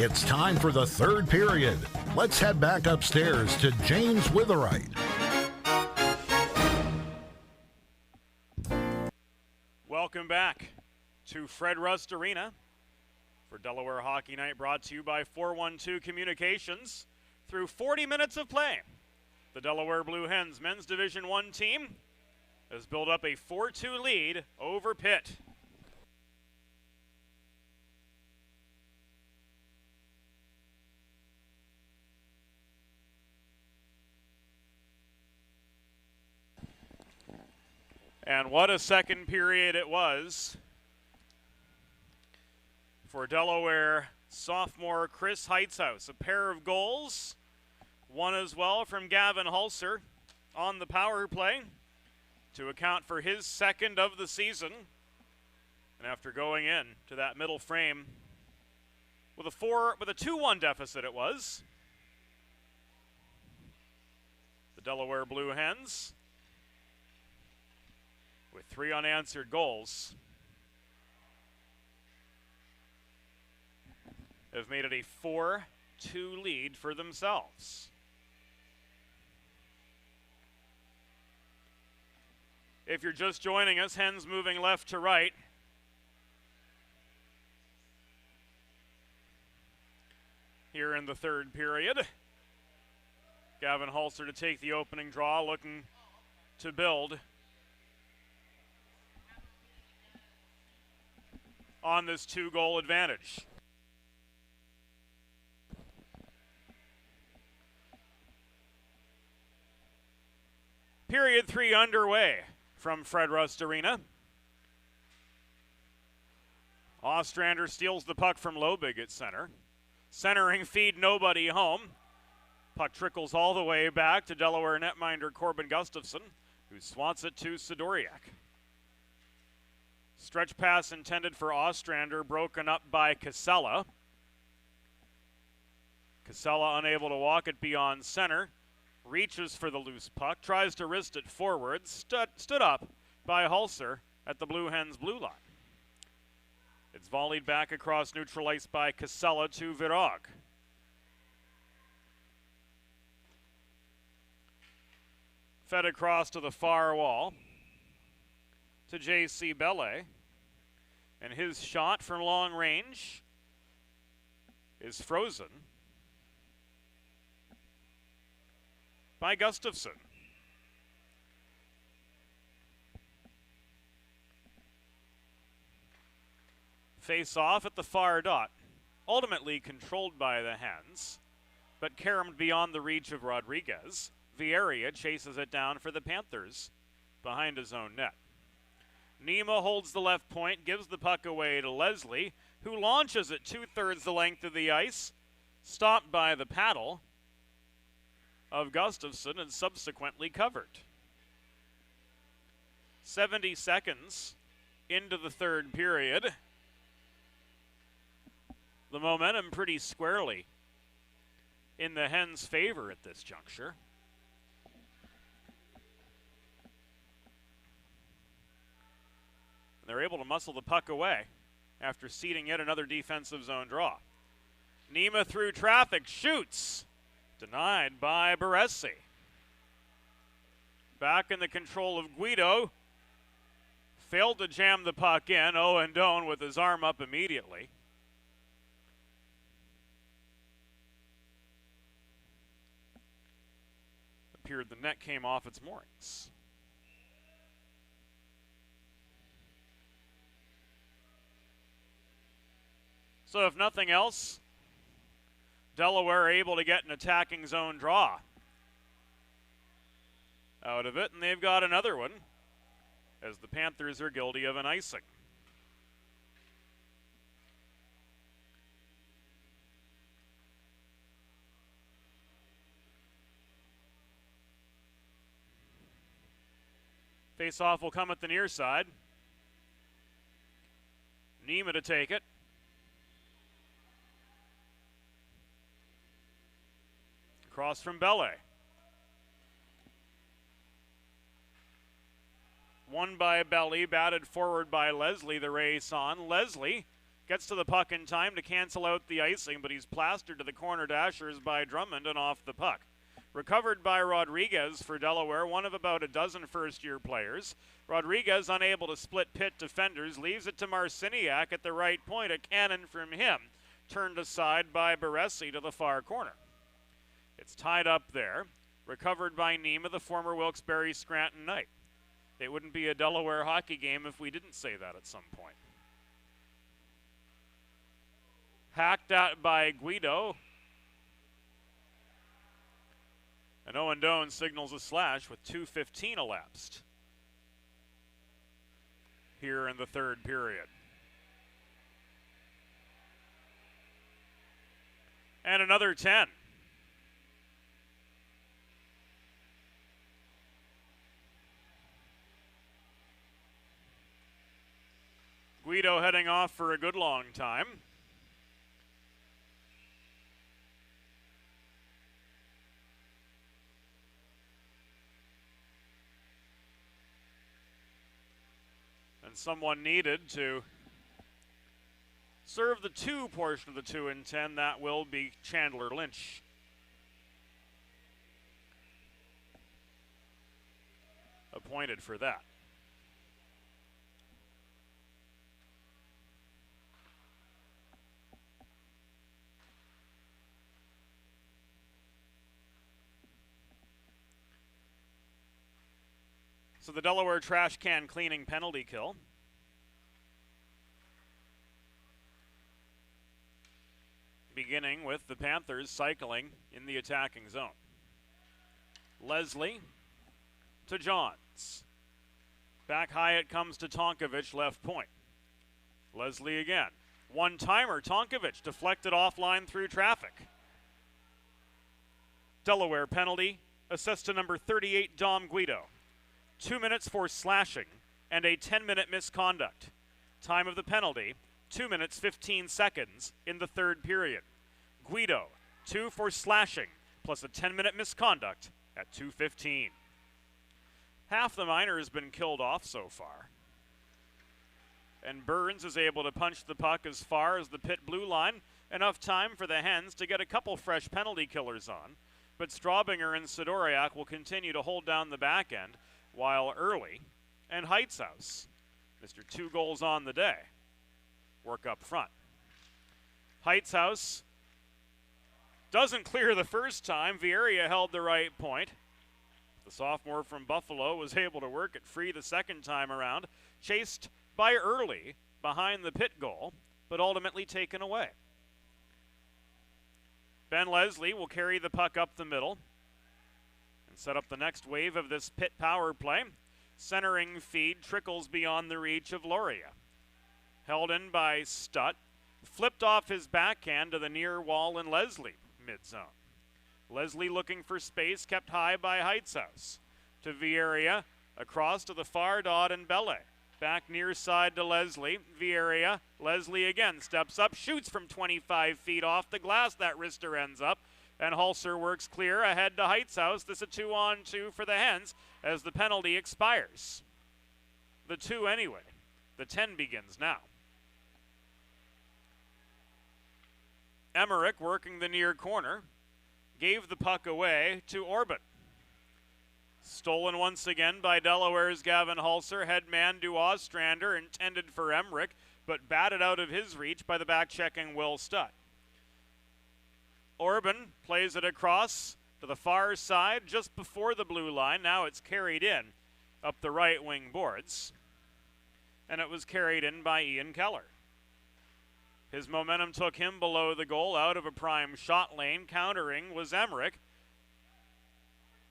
It's time for the third period. Let's head back upstairs to James Witherite. Welcome back to Fred Rust Arena for Delaware Hockey Night, brought to you by 412 Communications. Through 40 minutes of play, the Delaware Blue Hens men's Division I team has built up a 4-2 lead over Pitt. And what a second period it was For Delaware sophomore Chris Heitzhaus, a pair of goals, one as well from Gavin Hulser on the power play to account for his second of the season. And after going in to that middle frame with a 2-1 deficit it was, the Delaware Blue Hens with 3 unanswered goals have made it a 4-2 lead for themselves. If you're just joining us, Hens moving left to right. Here in the third period. Gavin Hulser to take the opening draw, looking to build on this 2-goal advantage. Period 3 underway from Fred Rust Arena. Ostrander steals the puck from Lobig at center. Centering feed, nobody home. Puck trickles all the way back to Delaware netminder Corbin Gustafson, who swats it to Sidoriak. Stretch pass intended for Ostrander, broken up by Casella. Casella unable to walk it beyond center. Reaches for the loose puck, tries to wrist it forward, stood up by Hulser at the Blue Hens blue line. It's volleyed back across neutral ice by Casella to Virag. Fed across to the far wall to J.C. Bellet. And his shot from long range is frozen by Gustafson. Face off at the far dot, ultimately controlled by the Hens, but caromed beyond the reach of Rodriguez. Vieira chases it down for the Panthers behind his own net. Nima holds the left point, gives the puck away to Leslie, who launches it 2/3 the length of the ice, stopped by the paddle of Gustafson and subsequently covered. 70 seconds into the third period. The momentum pretty squarely in the Hens' favor at this juncture. And they're able to muscle the puck away after ceding yet another defensive zone draw. Nima through traffic, shoots. Denied by Baresi. Back in the control of Guido. Failed to jam the puck in. Owen Doan with his arm up immediately. Appeared the net came off its moorings. So if nothing else, Delaware able to get an attacking zone draw out of it, and they've got another one as the Panthers are guilty of an icing. Face-off will come at the near side. Nima to take it. Cross from Bellet. Won by Belly, batted forward by Leslie, the race on. Leslie gets to the puck in time to cancel out the icing, but he's plastered to the corner dashers by Drummond and off the puck. Recovered by Rodriguez for Delaware, one of about a dozen first-year players. Rodriguez unable to split Pitt defenders, leaves it to Marciniak at the right point. A cannon from him, turned aside by Baresi to the far corner. It's tied up there. Recovered by Nima, the former Wilkes-Barre Scranton Knight. It wouldn't be a Delaware hockey game if we didn't say that at some point. Hacked at by Guido. And Owen Doan signals a slash with 2:15 elapsed here in the third period. And another 10. Guido heading off for a good long time. And someone needed to serve the 2 portion of the 2 and 10. That will be Chandler Lynch. Appointed for that. So the Delaware trash can cleaning penalty kill. Beginning with the Panthers cycling in the attacking zone. Leslie to Johns. Back high it comes to Tonkovich, left point. Leslie again. One-timer, Tonkovich deflected offline through traffic. Delaware penalty, assessed to number 38, Dom Guido. 2 minutes for slashing and a 10-minute misconduct. Time of the penalty, 2 minutes 15 seconds in the 3rd period. Guido, 2 for slashing, plus a 10-minute misconduct at 2:15. Half the minor has been killed off so far. And Burns is able to punch the puck as far as the Pitt blue line. Enough time for the Hens to get a couple fresh penalty killers on. But Straubinger and Sidoriak will continue to hold down the back end, while Early and Heitzhaus, Mr. 2 goals on the day, work up front. Heitzhaus doesn't clear the first time. Vieira held the right point. The sophomore from Buffalo was able to work it free the second time around, chased by Early behind the Pitt goal, but ultimately taken away. Ben Leslie will carry the puck up the middle and set up the next wave of this Pitt power play. Centering feed trickles beyond the reach of Loria. Held in by Stutt. Flipped off his backhand to the near wall in Leslie, mid-zone. Leslie looking for space, kept high by Heitzhaus. To Vieira, across to the far dot and Belle. Back near side to Leslie. Vieira, Leslie again steps up, shoots from 25 feet off the glass. That wrister ends up. And Hulser works clear ahead to Heitzhaus. This is a 2-on-2 for the Hens as the penalty expires. The 2 anyway. The 10 begins now. Emmerich working the near corner. Gave the puck away to Orban. Stolen once again by Delaware's Gavin Hulser. Head man to Ostrander, intended for Emmerich, but batted out of his reach by the back-checking Will Stutt. Orban plays it across to the far side just before the blue line. Now it's carried in up the right wing boards. And it was carried in by Ian Keller. His momentum took him below the goal out of a prime shot lane. Countering was Emmerich.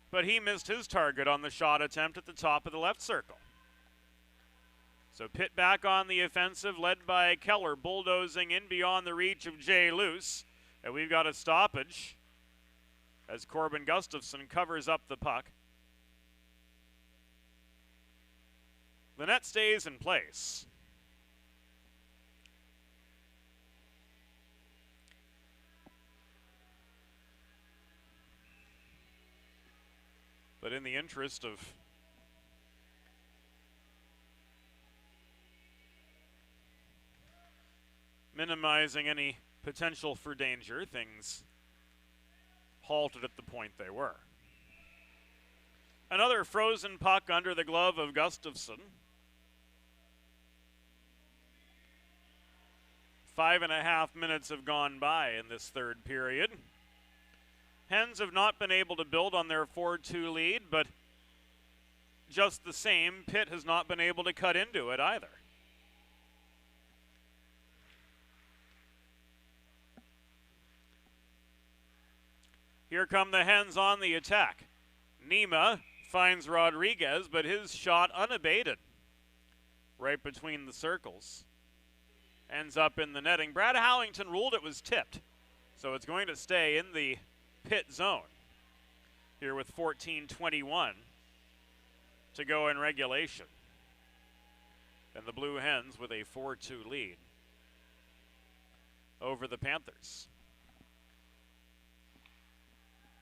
But he missed his target on the shot attempt at the top of the left circle. So Pitt back on the offensive, led by Keller, bulldozing in beyond the reach of Jay Luce. And we've got a stoppage as Corbin Gustafson covers up the puck. The net stays in place. But in the interest of minimizing any potential for danger, things halted at the point they were. Another frozen puck under the glove of Gustafson. 5.5 minutes have gone by in this 3rd period. Hens have not been able to build on their 4-2 lead, but just the same, Pitt has not been able to cut into it either. Here come the Hens on the attack. Nima finds Rodriguez, but his shot unabated. Right between the circles. Ends up in the netting. Brad Howington ruled it was tipped. So it's going to stay in the Pitt zone here with 14:21 to go in regulation. And the Blue Hens with a 4-2 lead over the Panthers.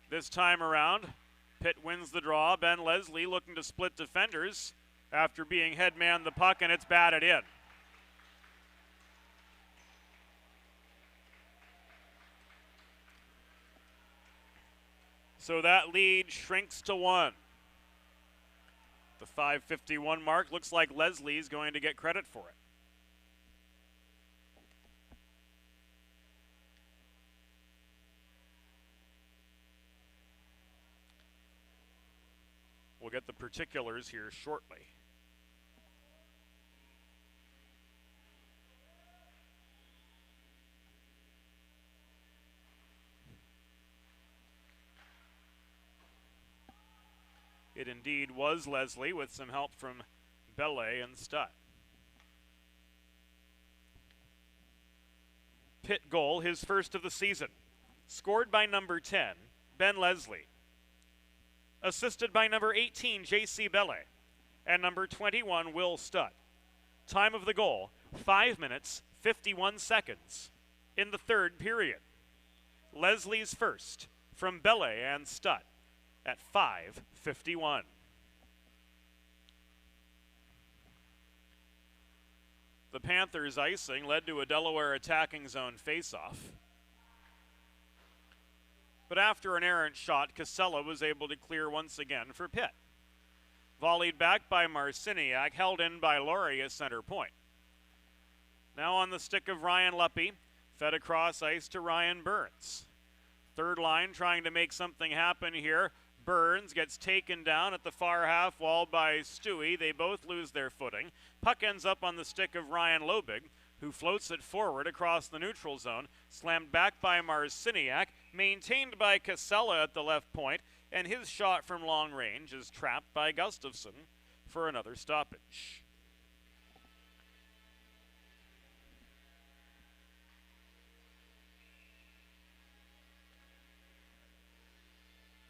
This time around, Pitt wins the draw. Ben Leslie looking to split defenders after being headman the puck, and it's batted in. So that lead shrinks to 1. The 5:51 mark. Looks like Leslie's going to get credit for it. We'll get the particulars here shortly. It indeed was Leslie with some help from Bellet and Stutt. Pitt goal, his first of the season. Scored by number 10, Ben Leslie. Assisted by number 18, J.C. Bellet. And number 21, Will Stutt. Time of the goal, 5 minutes, 51 seconds in the third period. Leslie's first from Bellet and Stutt at 5:51. The Panthers' icing led to a Delaware attacking zone faceoff. But after an errant shot, Casella was able to clear once again for Pitt. Volleyed back by Marciniak, held in by Laurie at center point. Now on the stick of Ryan Luppy, fed across ice to Ryan Burns. Third line trying to make something happen here. Burns gets taken down at the far half wall by Stewie. They both lose their footing. Puck ends up on the stick of Ryan Lobig, who floats it forward across the neutral zone. Slammed back by Marciniak, maintained by Casella at the left point, and his shot from long range is trapped by Gustafson for another stoppage.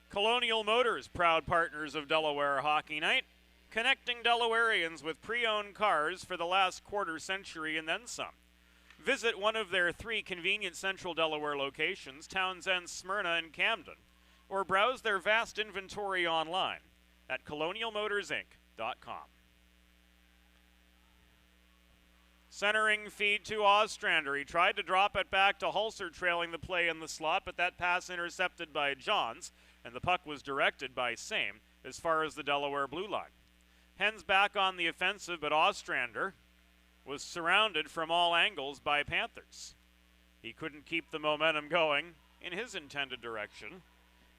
Colonial Motors, proud partners of Delaware Hockey Night, connecting Delawareans with pre-owned cars for the last quarter century and then some. Visit one of their 3 convenient central Delaware locations, Townsend, Smyrna, and Camden, or browse their vast inventory online at colonialmotorsinc.com. Centering feed to Ostrander. He tried to drop it back to Hulser, trailing the play in the slot, but that pass intercepted by Johns, and the puck was directed by Same as far as the Delaware blue line. Hens back on the offensive, but Ostrander was surrounded from all angles by Panthers. He couldn't keep the momentum going in his intended direction,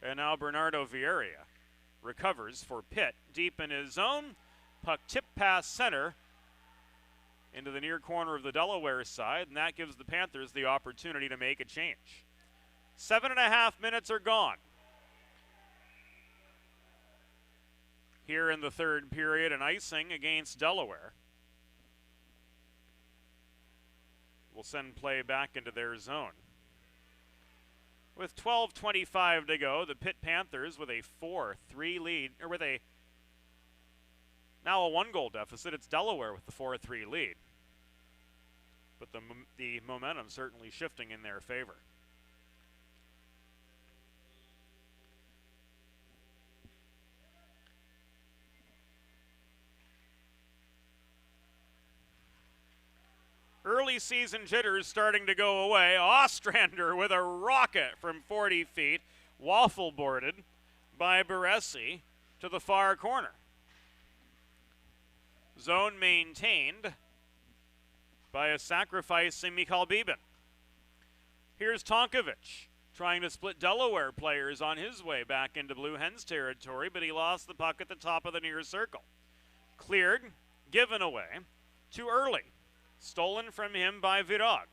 and now Bernardo Vieira recovers for Pitt deep in his zone. Puck tipped past center into the near corner of the Delaware side, and that gives the Panthers the opportunity to make a change. 7.5 minutes are gone here in the third period, and icing against Delaware will send play back into their zone. With 12:25 to go, the Pitt Panthers with a 4-3 lead, or with now a 1-goal deficit. It's Delaware with the 4-3 lead. But the momentum certainly shifting in their favor. Early season jitters starting to go away. Ostrander with a rocket from 40 feet, waffle boarded by Baresi to the far corner. Zone maintained by a sacrificing Mikhail Bibin. Here's Tonkovic trying to split Delaware players on his way back into Blue Hens territory, but he lost the puck at the top of the near circle. Cleared, given away, too early. Stolen from him by Virag.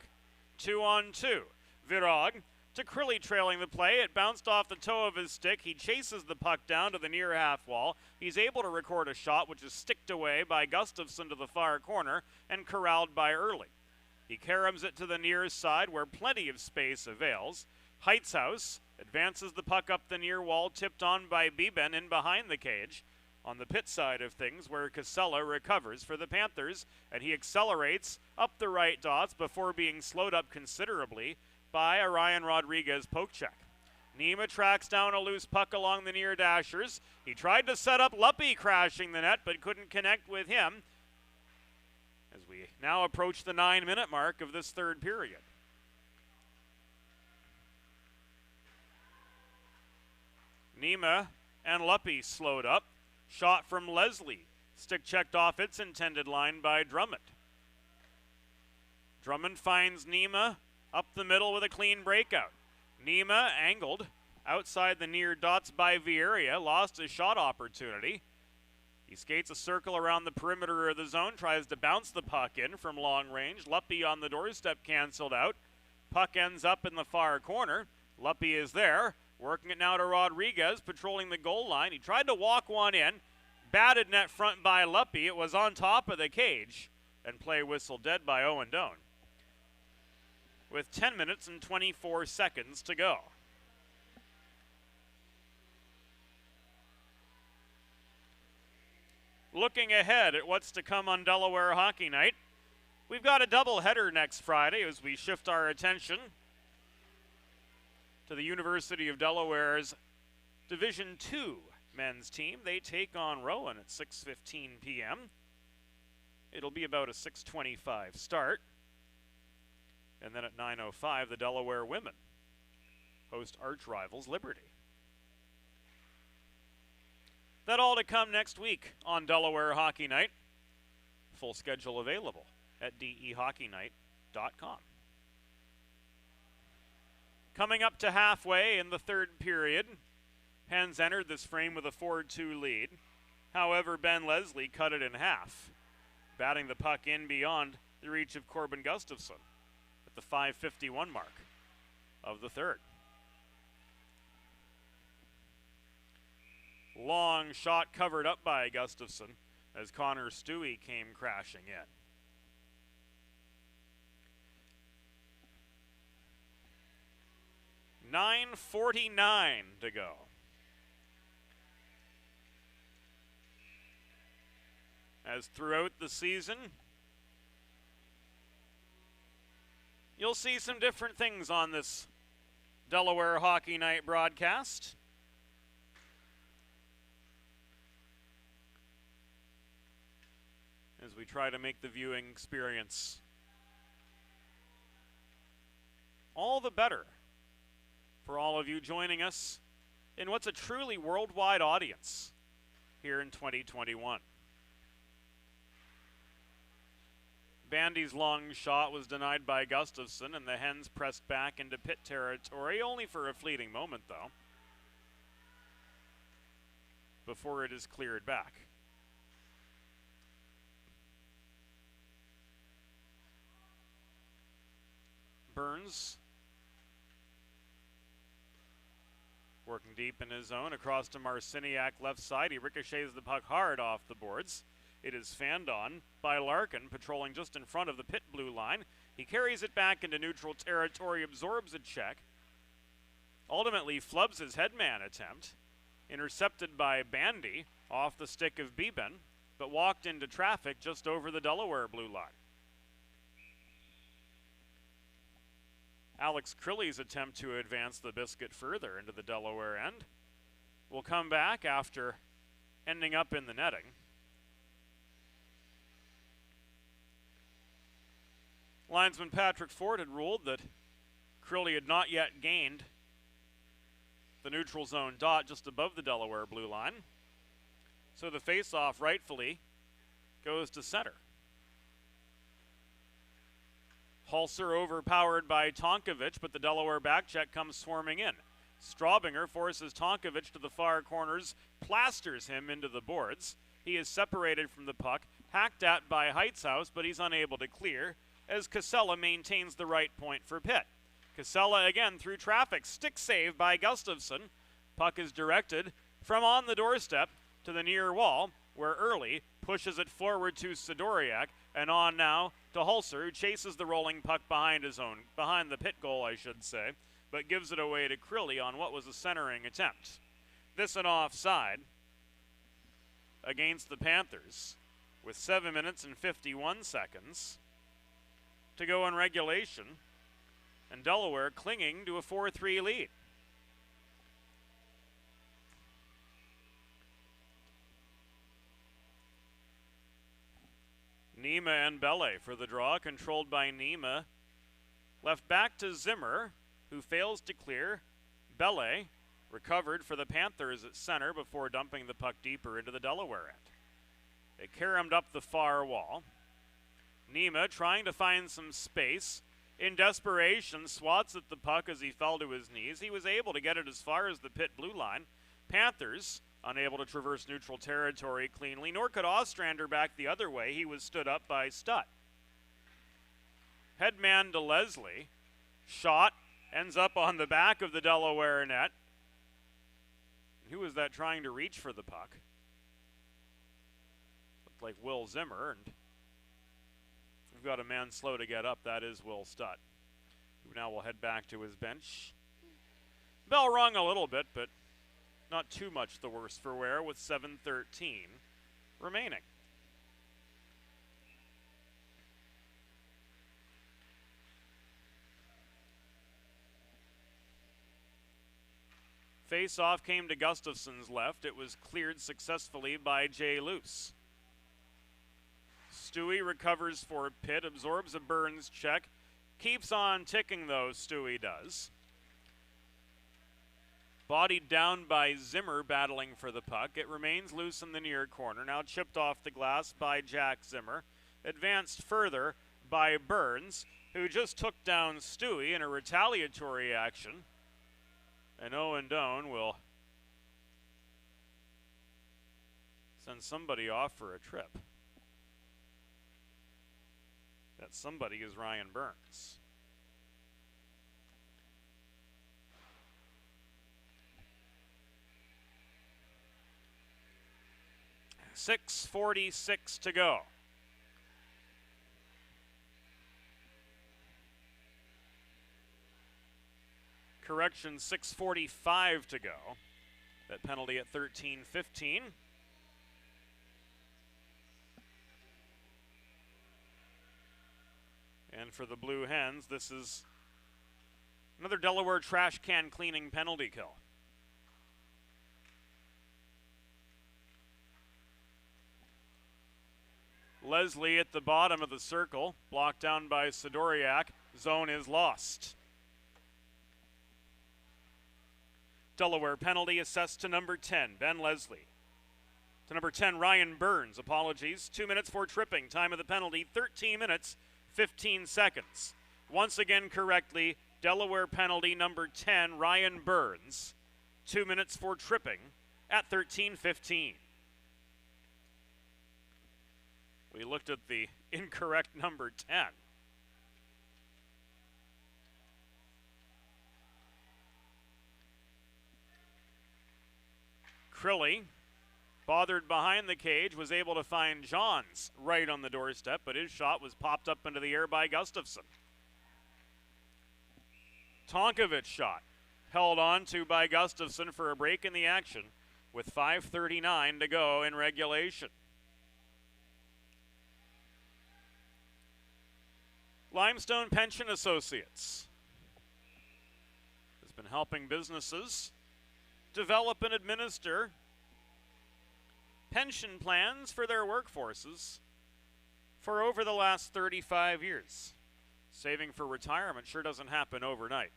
2-on-2. Virag to Crilly trailing the play. It bounced off the toe of his stick. He chases the puck down to the near half wall. He's able to record a shot, which is sticked away by Gustafson to the far corner and corralled by Early. He caroms it to the near side where plenty of space avails. Heitzhaus advances the puck up the near wall, tipped on by Beben in behind the cage on the Pitt side of things, where Casella recovers for the Panthers, and he accelerates up the right dots before being slowed up considerably by a Ryan Rodriguez poke check. Nima tracks down a loose puck along the near dashers. He tried to set up Luppy crashing the net, but couldn't connect with him as we now approach the 9-minute mark of this third period. Nima and Luppy slowed up. Shot from Leslie. Stick checked off its intended line by Drummond. Drummond finds Nima up the middle with a clean breakout. Nima angled outside the near dots by Vieira, lost his shot opportunity. He skates a circle around the perimeter of the zone, tries to bounce the puck in from long range. Luppy on the doorstep canceled out. Puck ends up in the far corner. Luppy is there, working it now to Rodriguez, patrolling the goal line. He tried to walk one in, batted net front by Luppy. It was on top of the cage, and play whistled dead by Owen Doan, with 10 minutes and 24 seconds to go. Looking ahead at what's to come on Delaware Hockey Night, we've got a doubleheader next Friday as we shift our attention to the University of Delaware's Division II men's team. They take on Rowan at 6:15 p.m. It'll be about a 6:25 start. And then at 9:05, the Delaware women host arch rivals Liberty. That all to come next week on Delaware Hockey Night. Full schedule available at dehockeynight.com. Coming up to halfway in the third period, Hens entered this frame with a 4-2 lead. However, Ben Leslie cut it in half, batting the puck in beyond the reach of Corbin Gustafson at the 5:51 mark of the third. Long shot covered up by Gustafson as Connor Stewie came crashing in. .9:49 to go. As throughout the season, you'll see some different things on this Delaware Hockey Night broadcast. As we try to make the viewing experience all the better for all of you joining us in what's a truly worldwide audience here in 2021. Bandy's long shot was denied by Gustafson, and the Hens pressed back into Pitt territory, only for a fleeting moment though, before it is cleared back. Burns working deep in his zone, across to Marciniak left side. He ricochets the puck hard off the boards. It is fanned on by Larkin, patrolling just in front of the Pitt blue line. He carries it back into neutral territory, absorbs a check, ultimately flubs his headman attempt, intercepted by Bandy off the stick of Beben, but walked into traffic just over the Delaware blue line. Alex Crilly's attempt to advance the biscuit further into the Delaware end will come back after ending up in the netting. Linesman Patrick Ford had ruled that Crilly had not yet gained the neutral zone dot just above the Delaware blue line. So the faceoff rightfully goes to center. Hulser overpowered by Tonkovic, but the Delaware backcheck comes swarming in. Straubinger forces Tonkovic to the far corners, plasters him into the boards. He is separated from the puck, hacked at by Heitzhaus, but he's unable to clear as Casella maintains the right point for Pitt. Casella again through traffic, stick save by Gustafson. Puck is directed from on the doorstep to the near wall, where Early pushes it forward to Sidoriak, and on now to Hulser, who chases the rolling puck behind the Pitt goal, I should say. but gives it away to Crilly on what was a centering attempt. This an offside against the Panthers with 7 minutes and 51 seconds to go in regulation, and Delaware clinging to a 4-3 lead. Nima and Belle for the draw, controlled by Nima. Left back to Zimmer, who fails to clear. Belle recovered for the Panthers at center before dumping the puck deeper into the Delaware end. They caromed up the far wall. Nima trying to find some space. In desperation, swats at the puck as he fell to his knees. He was able to get it as far as the Pitt blue line. Panthers unable to traverse neutral territory cleanly, nor could Ostrander back the other way. He was stood up by Stutt. Headman to Leslie. Shot ends up on the back of the Delaware net. Who was that trying to reach for the puck? Looked like Will Zimmer, and we've got a man slow to get up. That is Will Stutt, who now will head back to his bench. Bell rung a little bit, but not too much the worse for wear with 7:13 remaining. Face-off came to Gustafson's left. It was cleared successfully by Jay Luce. Stewie recovers for Pitt, absorbs a Burns check. Keeps on ticking though, Stewie does. Bodied down by Zimmer battling for the puck. It remains loose in the near corner. Now chipped off the glass by Jack Zimmer. Advanced further by Burns, who just took down Stewie in a retaliatory action. And Owen Doan will send somebody off for a trip. That somebody is Ryan Burns. .646 to go. Correction, 6:45 to go. That penalty at 13:15. And for the Blue Hens, this is another Delaware trash can cleaning penalty kill. Leslie at the bottom of the circle, blocked down by Sidoriak. Zone is lost. Delaware penalty assessed to number 10, Ben Leslie. To number 10, Ryan Burns, apologies. 2 minutes for tripping. Time of the penalty, 13 minutes, 15 seconds. Once again correctly, Delaware penalty number 10, Ryan Burns. 2 minutes for tripping at 13:15. We looked at the incorrect number 10. Crilly, bothered behind the cage, was able to find Johns right on the doorstep, but his shot was popped up into the air by Gustafson. Tonkovich shot, held on to by Gustafson for a break in the action with 5:39 to go in regulation. Limestone Pension Associates has been helping businesses develop and administer pension plans for their workforces for over the last 35 years. Saving for retirement sure doesn't happen overnight.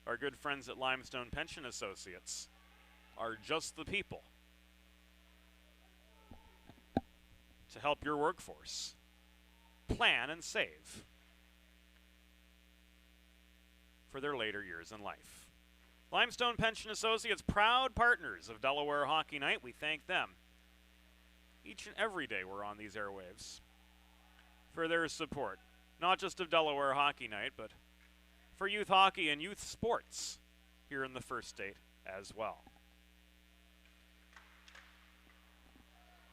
Our good friends at Limestone Pension Associates are just the people to help your workforce plan and save for their later years in life. Limestone Pension Associates, proud partners of Delaware Hockey Night. We thank them each and every day we're on these airwaves for their support, not just of Delaware Hockey Night, but for youth hockey and youth sports here in the First State as well.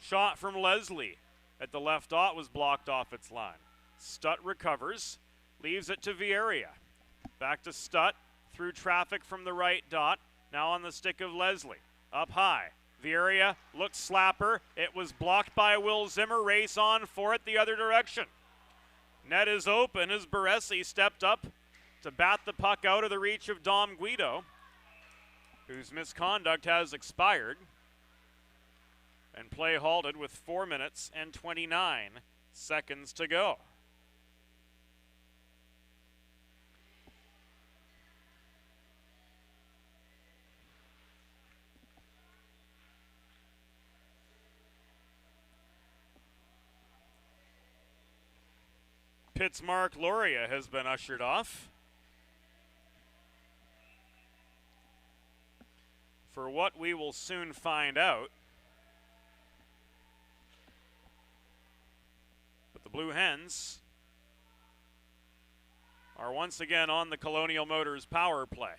Shot from Leslie at the left dot was blocked off its line. Stutt recovers, leaves it to Vieira. Back to Stutt, through traffic from the right dot. Now on the stick of Leslie. Up high. Vieira looks slapper. It was blocked by Will Zimmer. Race on for it the other direction. Net is open as Baresi stepped up to bat the puck out of the reach of Dom Guido, whose misconduct has expired. And play halted with 4 minutes and 29 seconds to go. Pitt's Mark Loria has been ushered off for what we will soon find out. But the Blue Hens are once again on the Colonial Motors power play.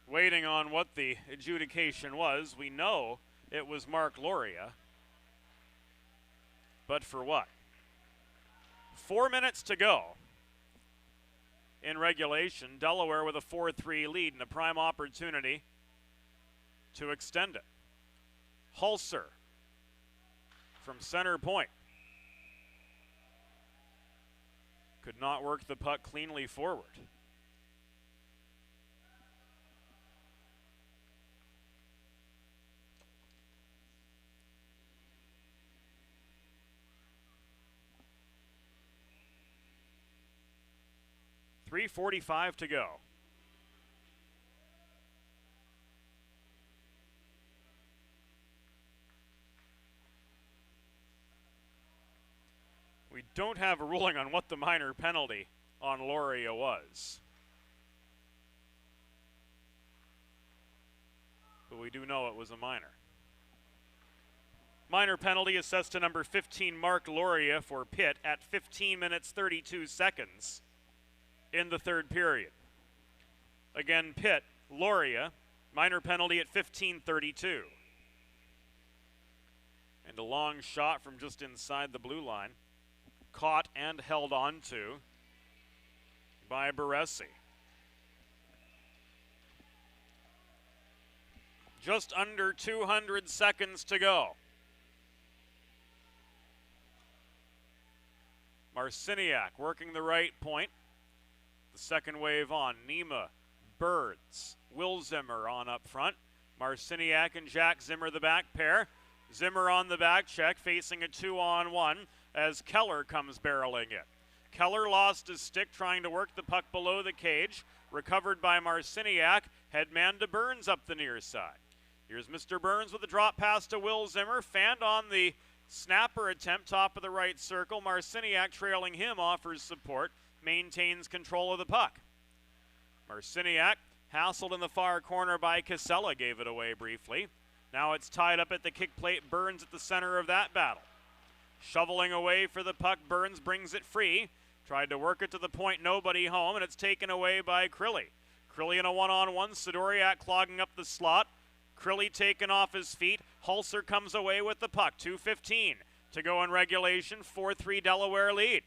Waiting on what the adjudication was. We know it was Mark Loria. But for what? 4 minutes to go in regulation. Delaware with a 4-3 lead and a prime opportunity to extend it. Hulser from center point. Could not work the puck cleanly forward. .345 to go. We don't have a ruling on what the minor penalty on Loria was. But we do know it was a minor. Minor penalty assessed to number 15, Mark Loria, for Pitt at 15 minutes 32 seconds. In the third period. Again, Pitt, Loria, minor penalty at 15:32. And a long shot from just inside the blue line. Caught and held onto by Baresi. Just under 200 seconds to go. Marciniak working the right point. The second wave on. Nima, Birds, Will Zimmer on up front. Marciniak and Jack Zimmer the back pair. Zimmer on the back check, facing a 2-on-1 as Keller comes barreling in. Keller lost his stick trying to work the puck below the cage. Recovered by Marciniak. Headman to Burns up the near side. Here's Mr. Burns with a drop pass to Will Zimmer. Fanned on the snapper attempt, top of the right circle. Marciniak trailing him offers support. Maintains control of the puck. Marciniak, hassled in the far corner by Casella, gave it away briefly. Now it's tied up at the kick plate. Burns at the center of that battle. Shoveling away for the puck. Burns brings it free. Tried to work it to the point, nobody home, and it's taken away by Crilly. Crilly in a one-on-one. Sidoriak clogging up the slot. Crilly taken off his feet. Hulser comes away with the puck. 2:15 to go in regulation. 4-3 Delaware lead.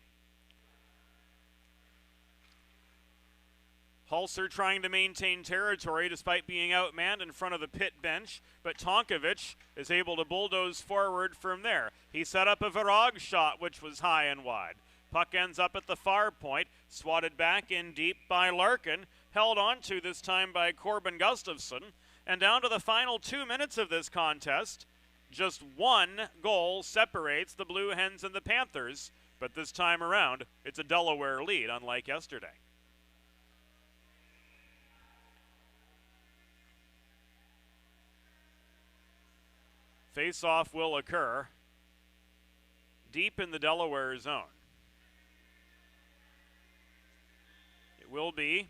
Hulser trying to maintain territory despite being outmanned in front of the Pitt bench, but Tonkovic is able to bulldoze forward from there. He set up a Virag shot, which was high and wide. Puck ends up at the far point, swatted back in deep by Larkin, held on to this time by Corbin Gustafson, and down to the final 2 minutes of this contest, just one goal separates the Blue Hens and the Panthers, but this time around, it's a Delaware lead, unlike yesterday. Face-off will occur deep in the Delaware zone. It will be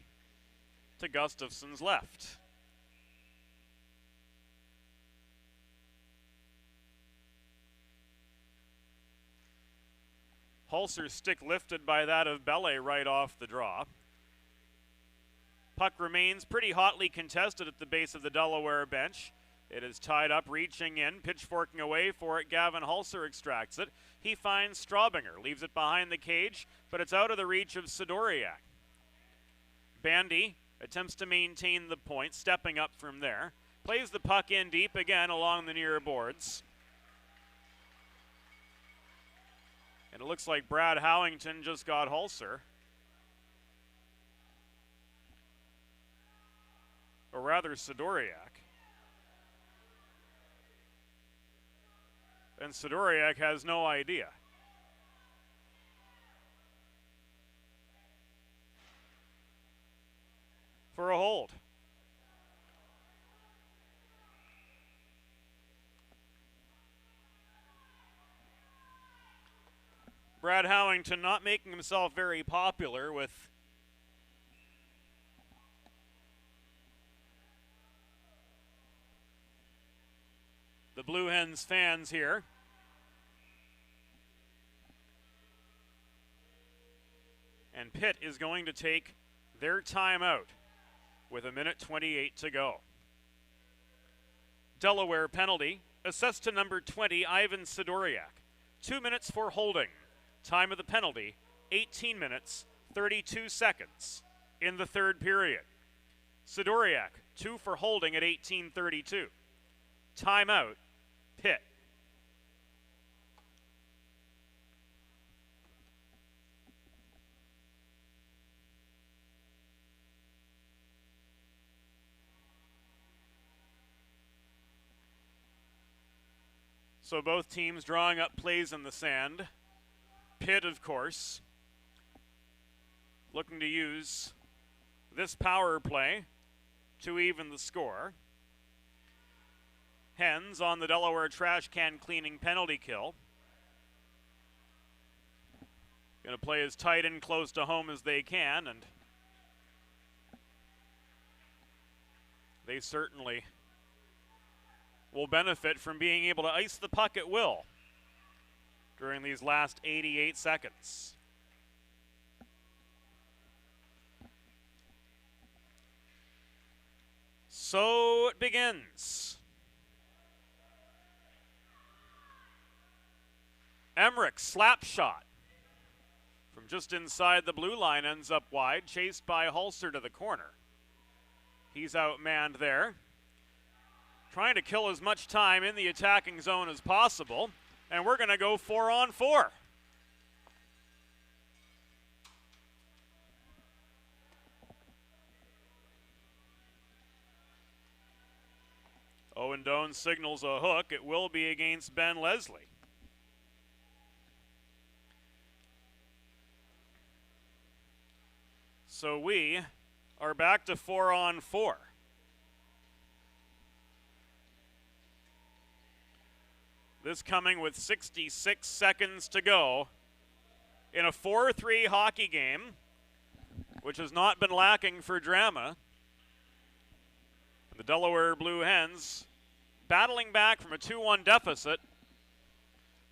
to Gustafson's left. Hulser's stick lifted by that of Bele right off the draw. Puck remains pretty hotly contested at the base of the Delaware bench. It is tied up, reaching in, pitchforking away for it. Gavin Hulser extracts it. He finds Straubinger, leaves it behind the cage, but it's out of the reach of Sidoriak. Bandy attempts to maintain the point, stepping up from there. Plays the puck in deep again along the near boards. And it looks like Brad Howington just got Hulser. Or rather, Sidoriak. And Sidoriak has no idea. For a hold. Brad Howington not making himself very popular with the Blue Hens fans here. And Pitt is going to take their timeout with 1:28 to go. Delaware penalty, assessed to number 20, Ivan Sidoriak. 2 minutes for holding. Time of the penalty, 18 minutes, 32 seconds in the third period. Sidoriak, 2 for holding at 18:32. Timeout, Pitt. So both teams drawing up plays in the sand. Pitt, of course, looking to use this power play to even the score. Hens on the Delaware trash can cleaning penalty kill. Going to play as tight and close to home as they can, and they certainly will benefit from being able to ice the puck at will during these last 88 seconds. So it begins. Emmerich slap shot from just inside the blue line, ends up wide, chased by Hulser to the corner. He's outmanned there, trying to kill as much time in the attacking zone as possible. And we're going to go 4-on-4. Owen Doan signals a hook. It will be against Ben Leslie. So we are back to 4-on-4. This coming with 66 seconds to go in a 4-3 hockey game, which has not been lacking for drama. The Delaware Blue Hens battling back from a 2-1 deficit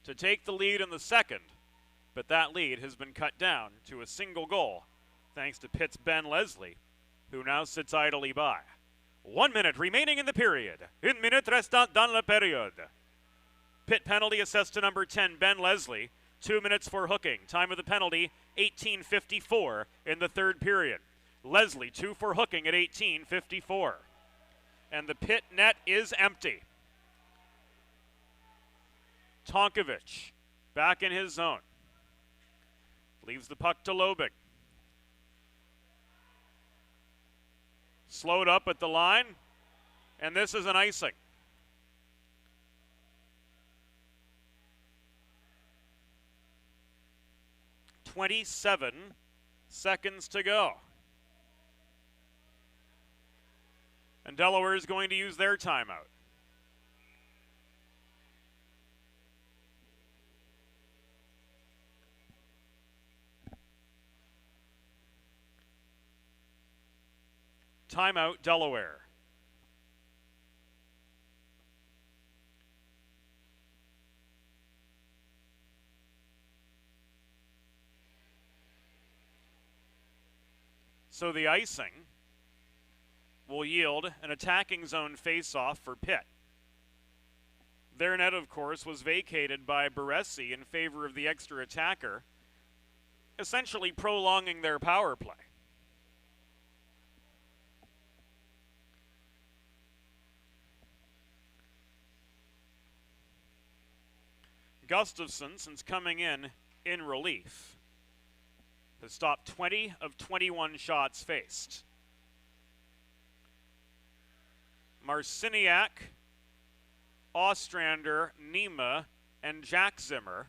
to take the lead in the second, but that lead has been cut down to a single goal thanks to Pitt's Ben Leslie, who now sits idly by. 1 minute remaining in the period. Une minute restant dans la période. Pitt penalty assessed to number 10, Ben Leslie. 2 minutes for hooking. Time of the penalty, 18:54 in the third period. Leslie, 2 for hooking at 18:54. And the Pitt net is empty. Tonkovich back in his zone. Leaves the puck to Lobig. Slowed up at the line, and this is an icing. 27 seconds to go. And Delaware is going to use their timeout. Timeout, Delaware. So the icing will yield an attacking zone face-off for Pitt. Their net, of course, was vacated by Baresi in favor of the extra attacker, essentially prolonging their power play. Gustafson, since coming in relief, has stopped 20 of 21 shots faced. Marciniak, Ostrander, Nima, and Jack Zimmer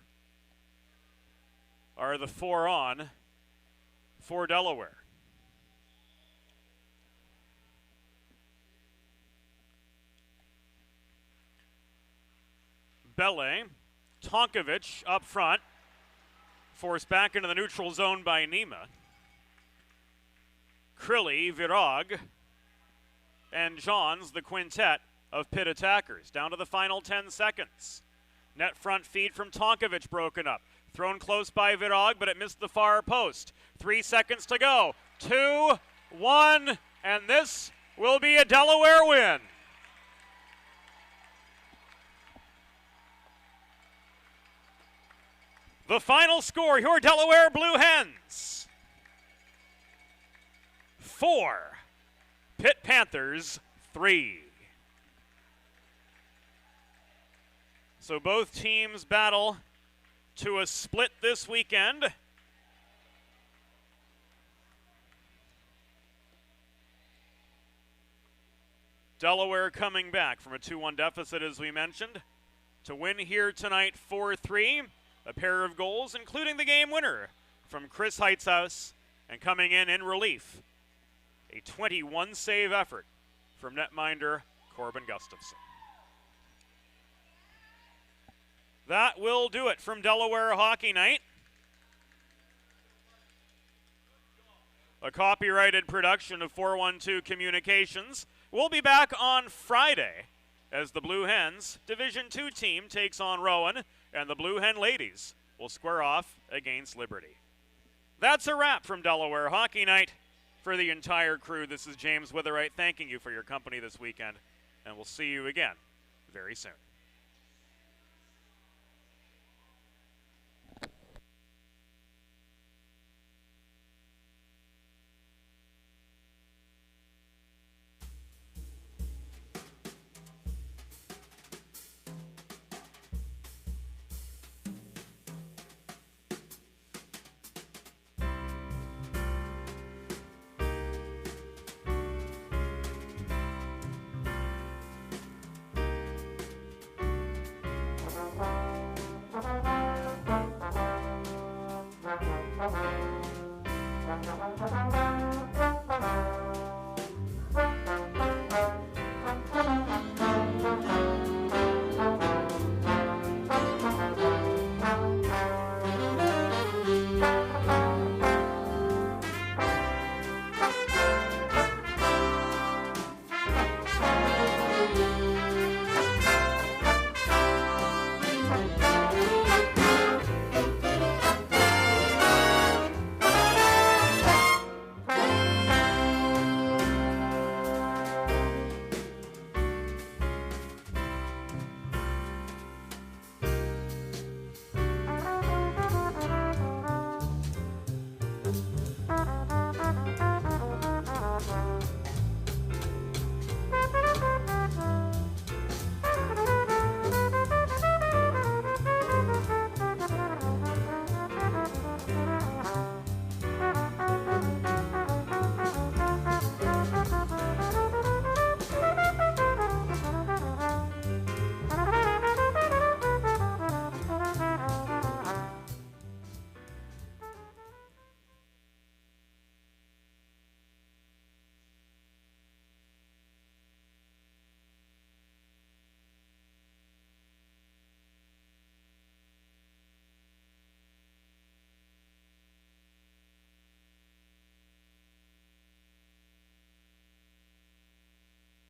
are the 4 on for Delaware. Bele, Tonkovic up front, forced back into the neutral zone by Nima. Krilly, Virag, and Johns, the quintet of Pitt attackers. Down to the final 10 seconds. Net front feed from Tonkovic broken up. Thrown close by Virag, but it missed the far post. 3 seconds to go. 2, 1, and this will be a Delaware win. The final score, your Delaware Blue Hens. 4, Pitt Panthers 3. So both teams battle to a split this weekend. Delaware coming back from a 2-1 deficit, as we mentioned, to win here tonight 4-3. A pair of goals, including the game winner from Chris Heitzhaus, and coming in relief, a 21-save effort from netminder Corbin Gustafson. That will do it from Delaware Hockey Night. A copyrighted production of 412 Communications. We'll be back on Friday as the Blue Hens Division II team takes on Rowan, and the Blue Hen ladies will square off against Liberty. That's a wrap from Delaware Hockey Night. For the entire crew, this is James Witherite thanking you for your company this weekend, and we'll see you again very soon. Thank you.